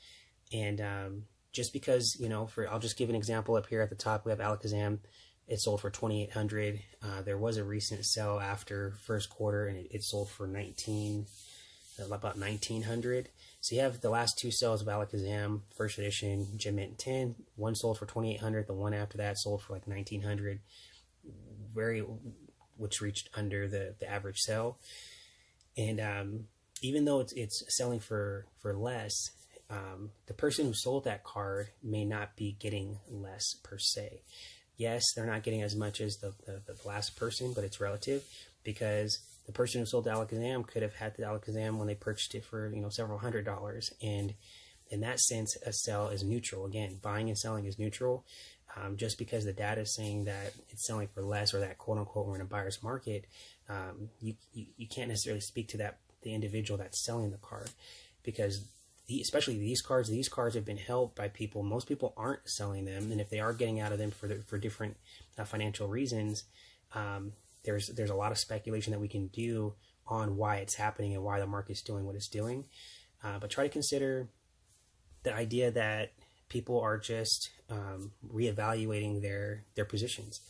And just because, I'll just give an example up here at the top. We have Alakazam. It sold for $2,800. There was a recent sale after first quarter, and it sold for about $1,900. So you have the last two sales of Alakazam, first edition, Gem Mint 10. One sold for $2,800. The one after that sold for like $1,900, which reached under the average sale. And even though it's selling for less, the person who sold that card may not be getting less per se. Yes, they're not getting as much as the last person, but it's relative, because the person who sold the Alakazam could have had the Alakazam when they purchased it for several $100s. And in that sense, a sell is neutral. Again, buying and selling is neutral. Just because the data is saying that it's selling for less, or that quote unquote we're in a buyer's market, you can't necessarily speak to the individual that's selling the card, because especially these cards have been held by people. Most people aren't selling them, and if they are getting out of them for different financial reasons, there's a lot of speculation that we can do on why it's happening and why the market's doing what it's doing. But try to consider the idea that people are just reevaluating their positions.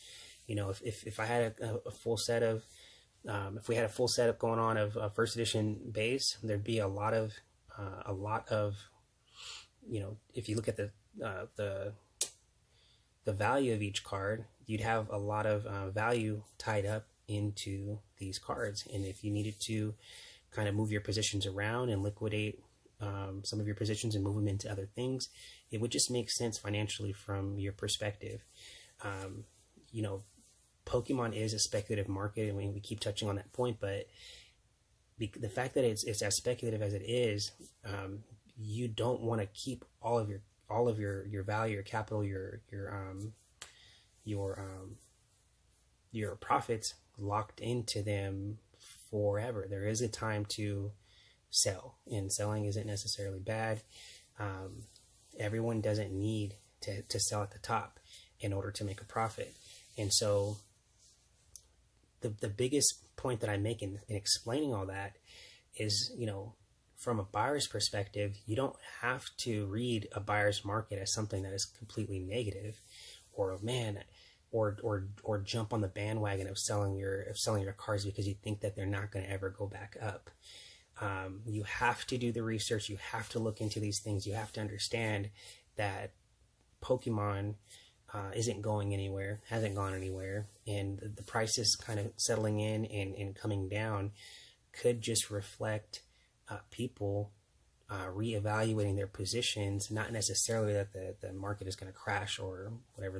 If I had a full set of if we had a full setup going on of first edition base, there'd be a lot of if you look at the value of each card, you'd have a lot of value tied up into these cards. And if you needed to kind of move your positions around and liquidate some of your positions and move them into other things, it would just make sense financially from your perspective. Pokemon is a speculative market, and we keep touching on that point, but the fact that it's as speculative as it is, you don't want to keep all of your value, your capital, your profits locked into them forever. There is a time to sell, and selling isn't necessarily bad. Everyone doesn't need to sell at the top in order to make a profit. And so the biggest point that I make in explaining all that is, from a buyer's perspective, you don't have to read a buyer's market as something that is completely negative, or jump on the bandwagon of selling your cards because you think that they're not going to ever go back up. You have to do the research. You have to look into these things. You have to understand that Pokemon isn't going anywhere, hasn't gone anywhere, and the prices kind of settling in and coming down could just reflect people reevaluating their positions, not necessarily that the market is going to crash or whatever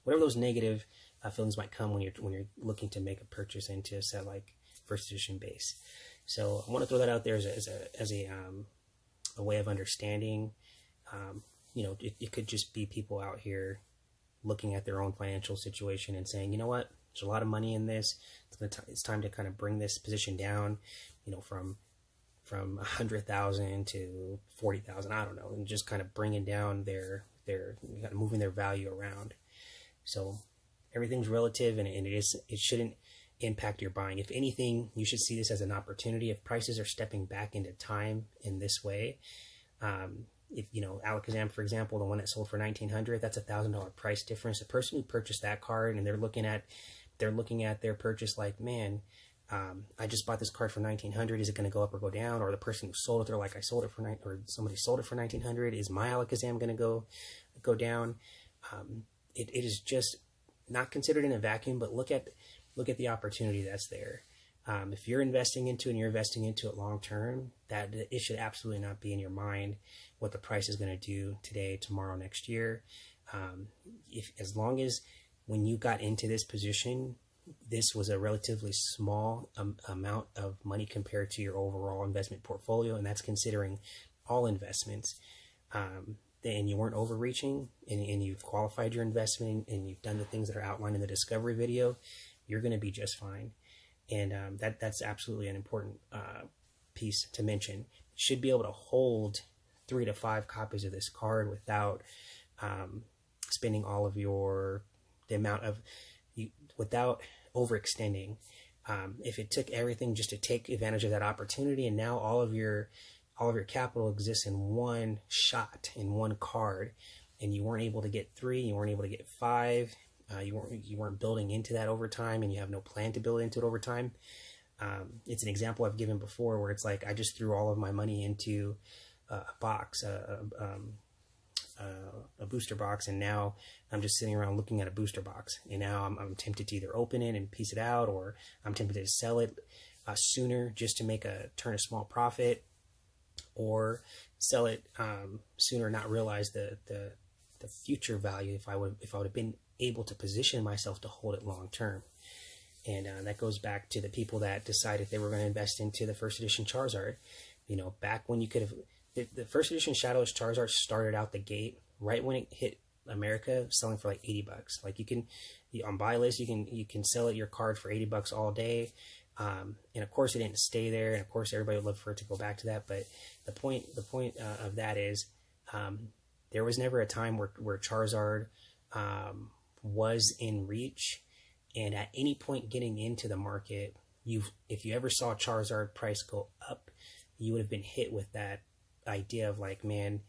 those negative feelings might come when you're looking to make a purchase into a set like first edition base. So I want to throw that out there as a way of understanding. It could just be people out here looking at their own financial situation and saying, you know what, there's a lot of money in this. It's time to kind of bring this position down, from 100,000 to 40,000. I don't know, and just kind of bringing down their moving their value around. So everything's relative, and it shouldn't impact your buying. If anything, you should see this as an opportunity. If prices are stepping back into time in this way, if Alakazam, for example, the one that sold for $1,900, that's $1,000 price difference. The person who purchased that card, and they're looking at their purchase like, man, I just bought this card for 1900. Is it going to go up or go down? Or the person who sold it, they're like, I sold it for or somebody sold it for 1900. Is my Alakazam going to go down? It is just not considered in a vacuum, but look at the opportunity that's there. If you're investing into it and you're investing into it long term, that it should absolutely not be in your mind what the price is going to do today, tomorrow, next year. As long as when you got into this position, this was a relatively small amount of money compared to your overall investment portfolio, and that's considering all investments. And you weren't overreaching, and you've qualified your investment, and you've done the things that are outlined in the discovery video, you're going to be just fine. And that's absolutely an important piece to mention. You should be able to hold 3 to 5 copies of this card without spending all of without overextending. If it took everything just to take advantage of that opportunity, and now all of your capital exists in one shot, in one card, and you weren't able to get 3, you weren't able to get 5, you weren't building into that over time, and you have no plan to build into it over time. It's an example I've given before where it's like I just threw all of my money into a box, a booster box, and now I'm just sitting around looking at a booster box, and now I'm tempted to either open it and piece it out, or I'm tempted to sell it sooner just to turn a small profit, or sell it sooner, not realize the future value if I would have been able to position myself to hold it long term. And that goes back to the people that decided they were going to invest into the first edition Charizard. Back when you could have, the first edition Shadowless Charizard started out the gate right when it hit America, selling for like $80. Like on buy list, you can sell it your card for $80 all day. And of course it didn't stay there, and of course everybody would love for it to go back to that. But the point of that is, there was never a time where Charizard was in reach, and at any point getting into the market, if you ever saw Charizard price go up, you would have been hit with that idea of like, man,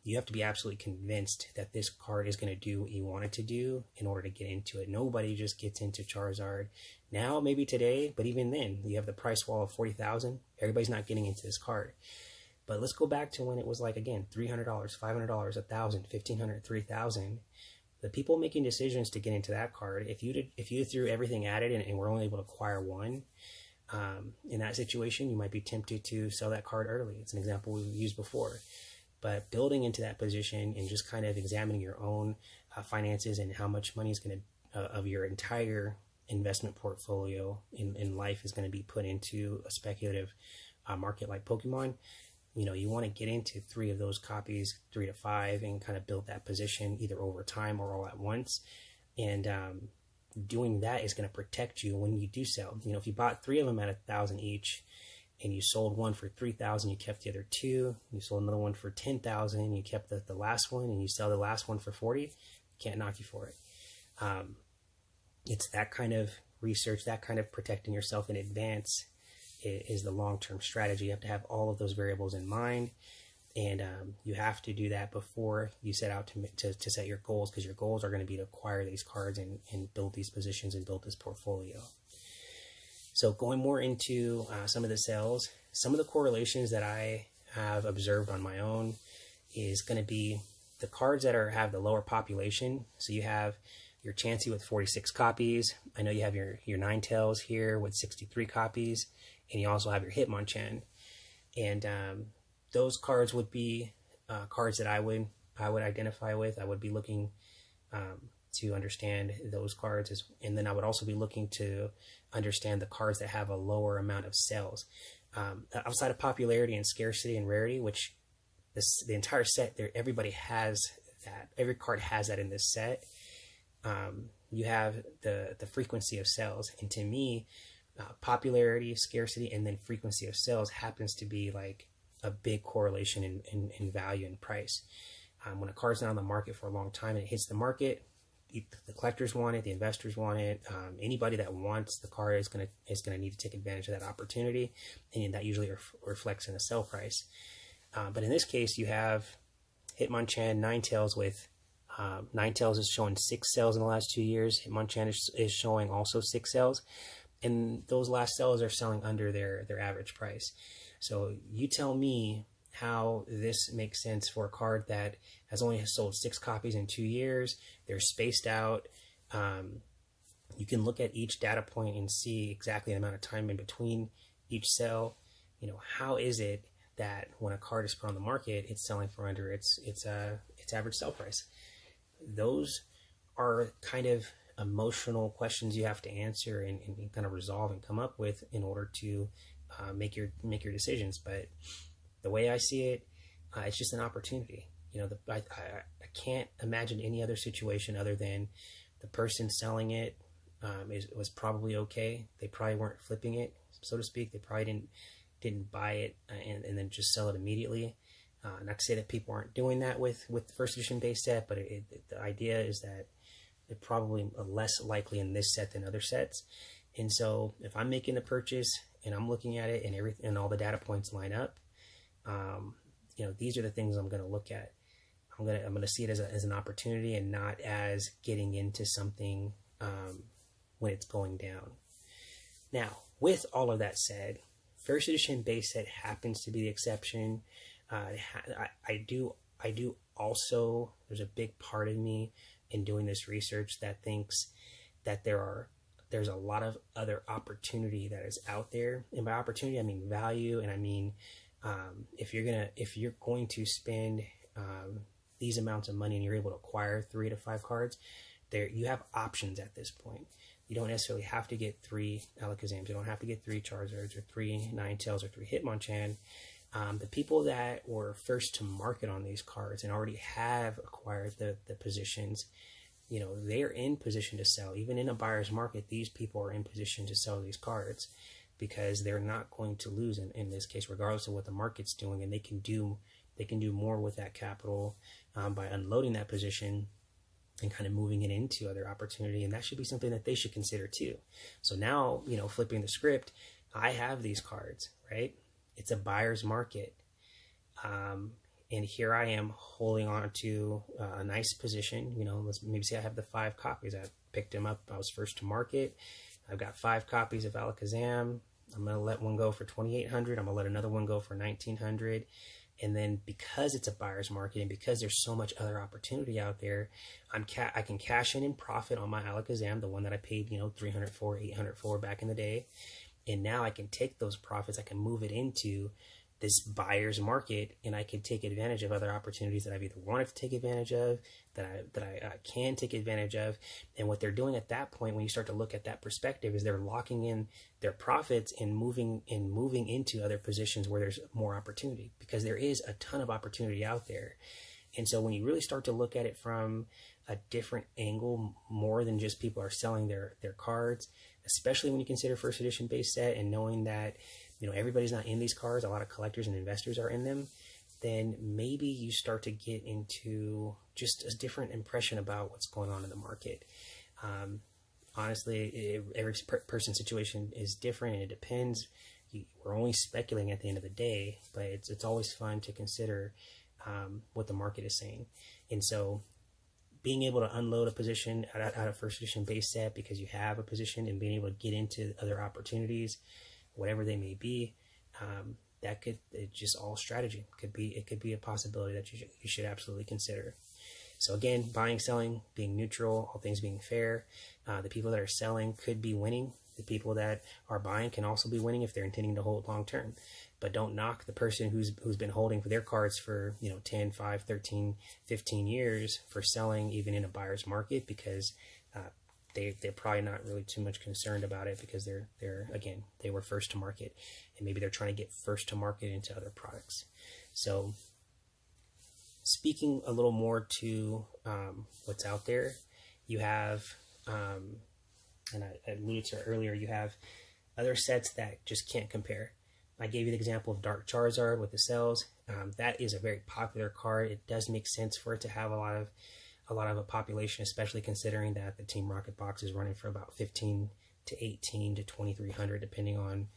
you have to be absolutely convinced that this card is going to do what you want it to do in order to get into it. Nobody just gets into Charizard now, maybe today, but even then, you have the price wall of 40,000. Everybody's not getting into this card. But let's go back to when it was like, again, $300, $500, $1,000, $1,500, $3,000. The people making decisions to get into that card, if you threw everything at it and were only able to acquire one, in that situation, you might be tempted to sell that card early. It's an example we've used before. But building into that position and just kind of examining your own finances and how much money is going to, of your entire investment portfolio in life is going to be put into a speculative market like Pokemon. You want to get into 3 of those copies, 3 to 5, and kind of build that position either over time or all at once. And doing that is going to protect you when you do sell. If you bought 3 of them at $1,000 each, and you sold one for $3,000, you kept the other 2. You sold another one for $10,000, you kept the last one, and you sell the last one for $40,000. Can't knock you for it. It's that kind of research, that kind of protecting yourself in advance is the long-term strategy. You have to have all of those variables in mind, and you have to do that before you set out to set your goals, because your goals are going to be to acquire these cards and build these positions and build this portfolio. So going more into some of the sales, some of the correlations that I have observed on my own is going to be the cards that have the lower population. So you have your Chansey with 46 copies. I know you have your Ninetales here with 63 copies, and you also have your Hitmonchan. And those cards would be cards that I would identify with. I would be looking to understand those cards, and then I would also be looking to understand the cards that have a lower amount of sales. Outside of popularity and scarcity and rarity, which the entire set there, everybody has that. Every card has that in this set. You have the frequency of sales, and to me, popularity, scarcity, and then frequency of sales happens to be like a big correlation in value and price. When a card's not on the market for a long time and it hits the market, the collectors want it, the investors want it. Anybody that wants the card is gonna need to take advantage of that opportunity, and that usually reflects in the sell price. But in this case, you have Hitmonchan, Ninetales with Ninetales is showing 6 sales in the last 2 years. Hitmonchan is showing also 6 sales. and those last sales are selling under their average price. So you tell me how this makes sense for a card that has only sold 6 copies in 2 years. They're spaced out. You can look at each data point and see exactly the amount of time in between each sale. How is it that when a card is put on the market, it's selling for under its average sale price? Those are kind of emotional questions you have to answer and kind of resolve and come up with in order to make your decisions. But the way I see it, it's just an opportunity. I can't imagine any other situation other than the person selling it was probably okay. They probably weren't flipping it, so to speak. They probably didn't buy it and then just sell it immediately. Not to say that people aren't doing that with the first edition base set, but the idea is that they're probably less likely in this set than other sets. And so if I'm making the purchase and I'm looking at it and everything and all the data points line up, these are the things I'm going to look at. I'm going to see it as an opportunity and not as getting into something when it's going down. Now, with all of that said, first edition base set happens to be the exception. I do also, there's a big part of me in doing this research that thinks that there's a lot of other opportunity that is out there. And by opportunity, I mean value, and I mean if you're going to spend these amounts of money and you're able to acquire 3 to 5 cards, you have options at this point. You don't necessarily have to get 3 Alakazams. You don't have to get 3 Charizards or 3 Ninetales or 3 Hitmonchan. The people that were first to market on these cards and already have acquired the positions, they're in position to sell. Even in a buyer's market, these people are in position to sell these cards because they're not going to lose in this case, regardless of what the market's doing, and they can do more with that capital by unloading that position and kind of moving it into other opportunity. And that should be something that they should consider too. So now, flipping the script, I have these cards, right? It's a buyer's market. And here I am holding on to a nice position. Let's maybe say I have the 5 copies. I picked them up. I was first to market. I've got 5 copies of Alakazam. I'm going to let one go for $2,800. I'm going to let another one go for $1,900. And then because it's a buyer's market and because there's so much other opportunity out there, I can cash in and profit on my Alakazam, the one that I paid, $300 for, $800 for back in the day. And now I can take those profits, I can move it into this buyer's market, and I can take advantage of other opportunities that I've either wanted to take advantage of, that I can take advantage of. And what they're doing at that point, when you start to look at that perspective, is they're locking in their profits and moving into other positions where there's more opportunity, because there is a ton of opportunity out there. And so when you really start to look at it from a different angle, more than just people are selling their cards, especially when you consider first edition base set and knowing that everybody's not in these cards, a lot of collectors and investors are in them, then maybe you start to get into just a different impression about what's going on in the market. Honestly, every person's situation is different and it depends. We're only speculating at the end of the day, but it's always fun to consider what the market is saying. And so being able to unload a position out of first edition base set because you have a position, and being able to get into other opportunities, whatever they may be, it's just all strategy. It could be a possibility that you should absolutely consider. So again, buying, selling, being neutral, all things being fair. The people that are selling could be winning. The people that are buying can also be winning if they're intending to hold long term. But don't knock the person who's been holding for their cards for 10, 5, 13, 15 years for selling even in a buyer's market, because they're probably not really too much concerned about it, because they were first to market, and maybe they're trying to get first to market into other products. So speaking a little more to what's out there, you have, and I alluded to it earlier, you have other sets that just can't compare. I gave you the example of Dark Charizard with the cells. That is a very popular card. It does make sense for it to have a lot of a population, especially considering that the Team Rocket box is running for about 15 to 18 to 2,300, depending on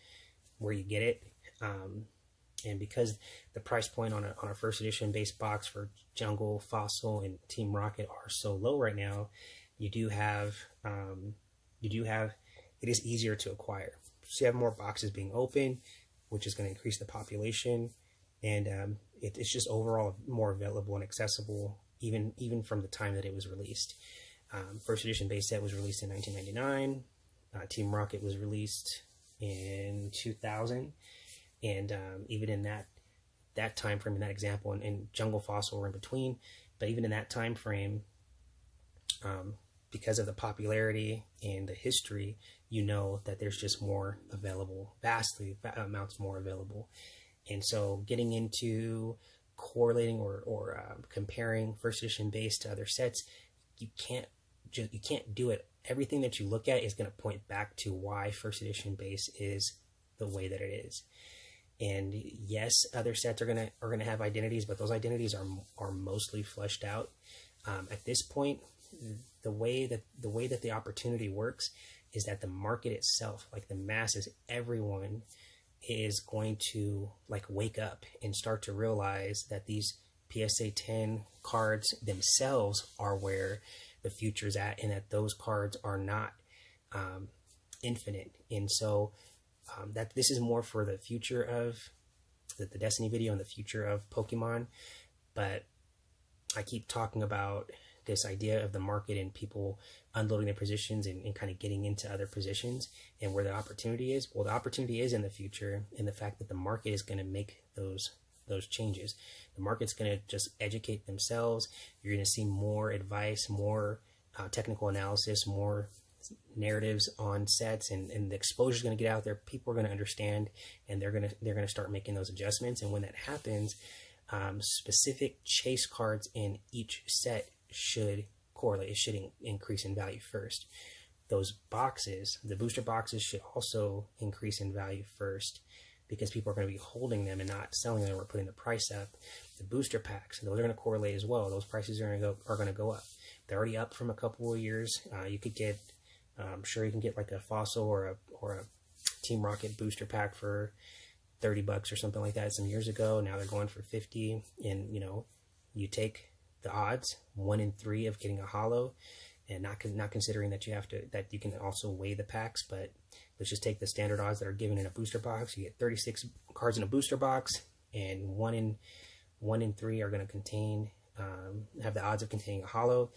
where you get it. And because the price point on a first edition base box for Jungle, Fossil, and Team Rocket are so low right now, you do have it is easier to acquire. So you have more boxes being open, which is going to increase the population, and it's just overall more available and accessible, even from the time that it was released. First edition base set was released in 1999. Team Rocket was released in 2000, and even in that time frame, in that example, and Jungle Fossil were in between, but even in that time frame, because of the popularity and the history, you know that there's just more available, vastly amounts more available. And so getting into correlating or comparing first edition base to other sets, you can't do it. Everything that you look at is going to point back to why first edition base is the way that it is. And yes, other sets are gonna have identities, but those identities are mostly fleshed out. At this point, the way that the opportunity works is that the market itself, like the masses, everyone is going to like wake up and start to realize that these PSA 10 cards themselves are where the future's at, and that those cards are not infinite. And so that this is more for the future of the Destiny video and the future of Pokemon. But I keep talking about this idea of the market and people unloading their positions and kind of getting into other positions, and where the opportunity is. Well, the opportunity is in the future, and the fact that the market is going to make those changes. The market's going to just educate themselves. You're going to see more advice, more technical analysis, more narratives on sets, and the exposure is going to get out there. People are going to understand, and they're going to start making those adjustments. And when that happens, specific chase cards in each set should correlate. It should increase in value first. Those boxes, the booster boxes, should also increase in value first, because people are going to be holding them and not selling them or putting the price up. The booster packs, those are going to correlate as well. Those prices are going to go up. They're already up from a couple of years. You could get, I'm sure you can get like a Fossil or a Team Rocket booster pack for $30 or something like that some years ago. Now they're going for 50, and you take the odds 1 in 3 of getting a holo, and not considering that you can also weigh the packs, but let's just take the standard odds that are given in a booster box. You get 36 cards in a booster box, and 1 in 3 are going to have the odds of containing a holo.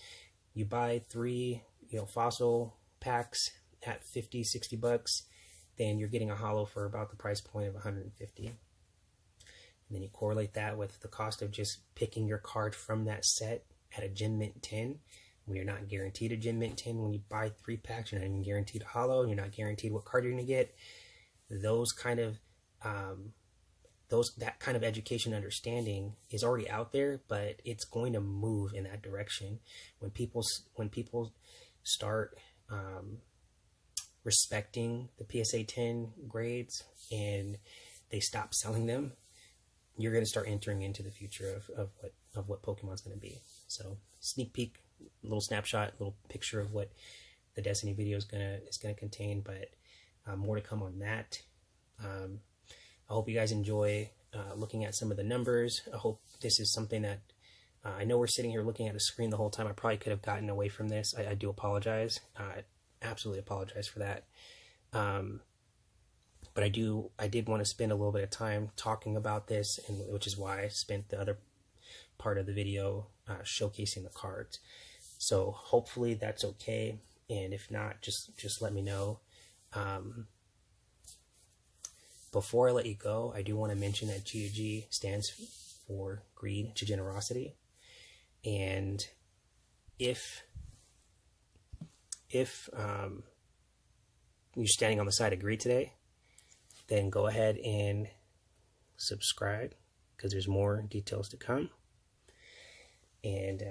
You buy 3 Fossil packs at $50-$60, then you're getting a holo for about the price point of $150. And then you correlate that with the cost of just picking your card from that set at a Gem Mint 10, when you're not guaranteed a Gem Mint 10. When you buy 3 packs, you're not even guaranteed a holo, and you're not guaranteed what card you're going to get. That kind of education understanding is already out there, but it's going to move in that direction when people start respecting the PSA 10 grades and they stop selling them. You're going to start entering into the future of what Pokemon's going to be. So, sneak peek, little snapshot, little picture of what the Destiny video is gonna contain, but more to come on that. I hope you guys enjoy looking at some of the numbers. I hope this is something that I know we're sitting here looking at a screen the whole time. I probably could have gotten away from this. I do apologize. I absolutely apologize for that. But I did want to spend a little bit of time talking about this, and which is why I spent the other part of the video showcasing the cards. So hopefully that's okay, and if not, just let me know. Before I let you go, I do want to mention that GG stands for Greed to Generosity, and if you're standing on the side of greed today, then go ahead and subscribe, because there's more details to come, and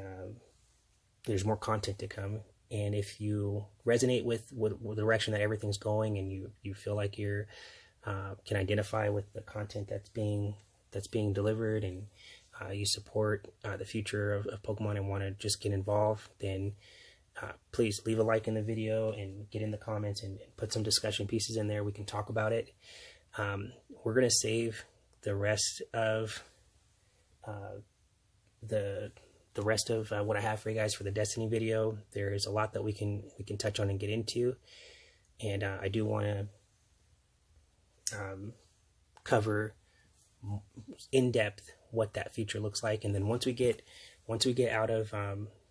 there's more content to come. And if you resonate with the direction that everything's going, and you feel like you're can identify with the content that's being delivered, and you support the future of Pokemon and want to just get involved, then please leave a like in the video and get in the comments and put some discussion pieces in there. We can talk about it. We're going to save the rest of what I have for you guys for the Destiny video. There is a lot that we can touch on and get into. and I do want to cover in depth what that future looks like. And then once we get out of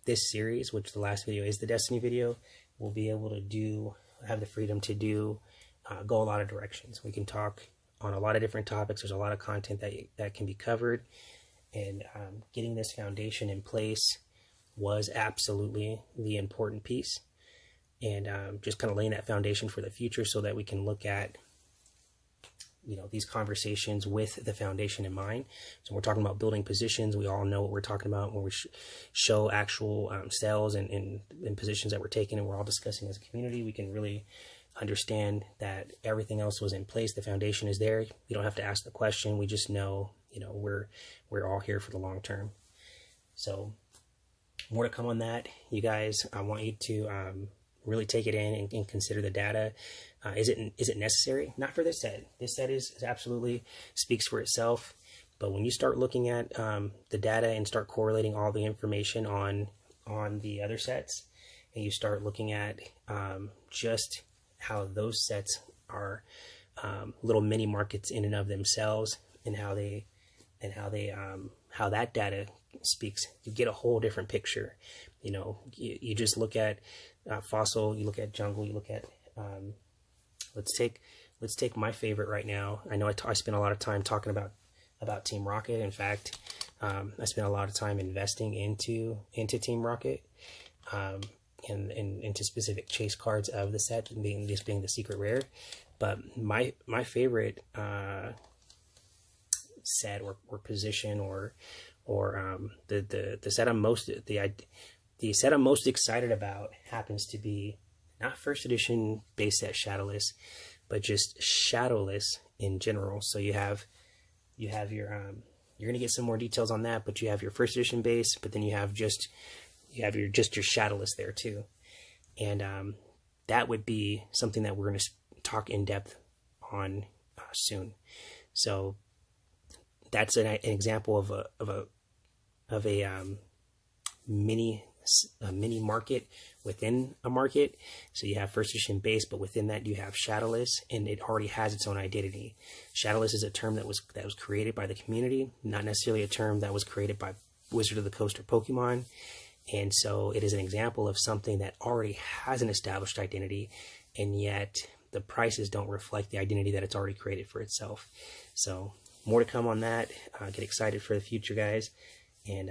this series, which the last video is the Destiny video, we'll be able to have the freedom to go a lot of directions. We can talk on a lot of different topics. There's a lot of content that can be covered, and getting this foundation in place was absolutely the important piece, and just kind of laying that foundation for the future so that we can look at these conversations with the foundation in mind. So we're talking about building positions. We all know what we're talking about when we show actual sales and positions that we're taking, and we're all discussing as a community. We can really understand that everything else was in place. The foundation is there. You don't have to ask the question. We just know, we're all here for the long term. So more to come on that, you guys. I want you to really take it in and consider the data. Is it necessary? Not for this set. This set is absolutely speaks for itself. But when you start looking at the data and start correlating all the information on the other sets, and you start looking at just how those sets are little mini markets in and of themselves, and how that data speaks, you get a whole different picture. You just look at fossil, you look at jungle, you look at let's take my favorite right now. I know I spent a lot of time talking about Team Rocket. In fact, I spent a lot of time investing into Team Rocket, and into specific chase cards of the set, being the secret rare. But my favorite set or position or the set I'm most excited about happens to be not first edition base set shadowless, but just shadowless in general. So you have your you're gonna get some more details on that, but you have your first edition base, but then you have your shadowless there too, and that would be something that we're gonna talk in depth on soon. So that's an example of a mini market within a market. So you have first edition base, but within that you have shadowless, and it already has its own identity. Shadowless is a term that was created by the community, not necessarily a term that was created by Wizard of the Coast or Pokemon. And so it is an example of something that already has an established identity, and yet the prices don't reflect the identity that it's already created for itself. So more to come on that. Get excited for the future, guys, and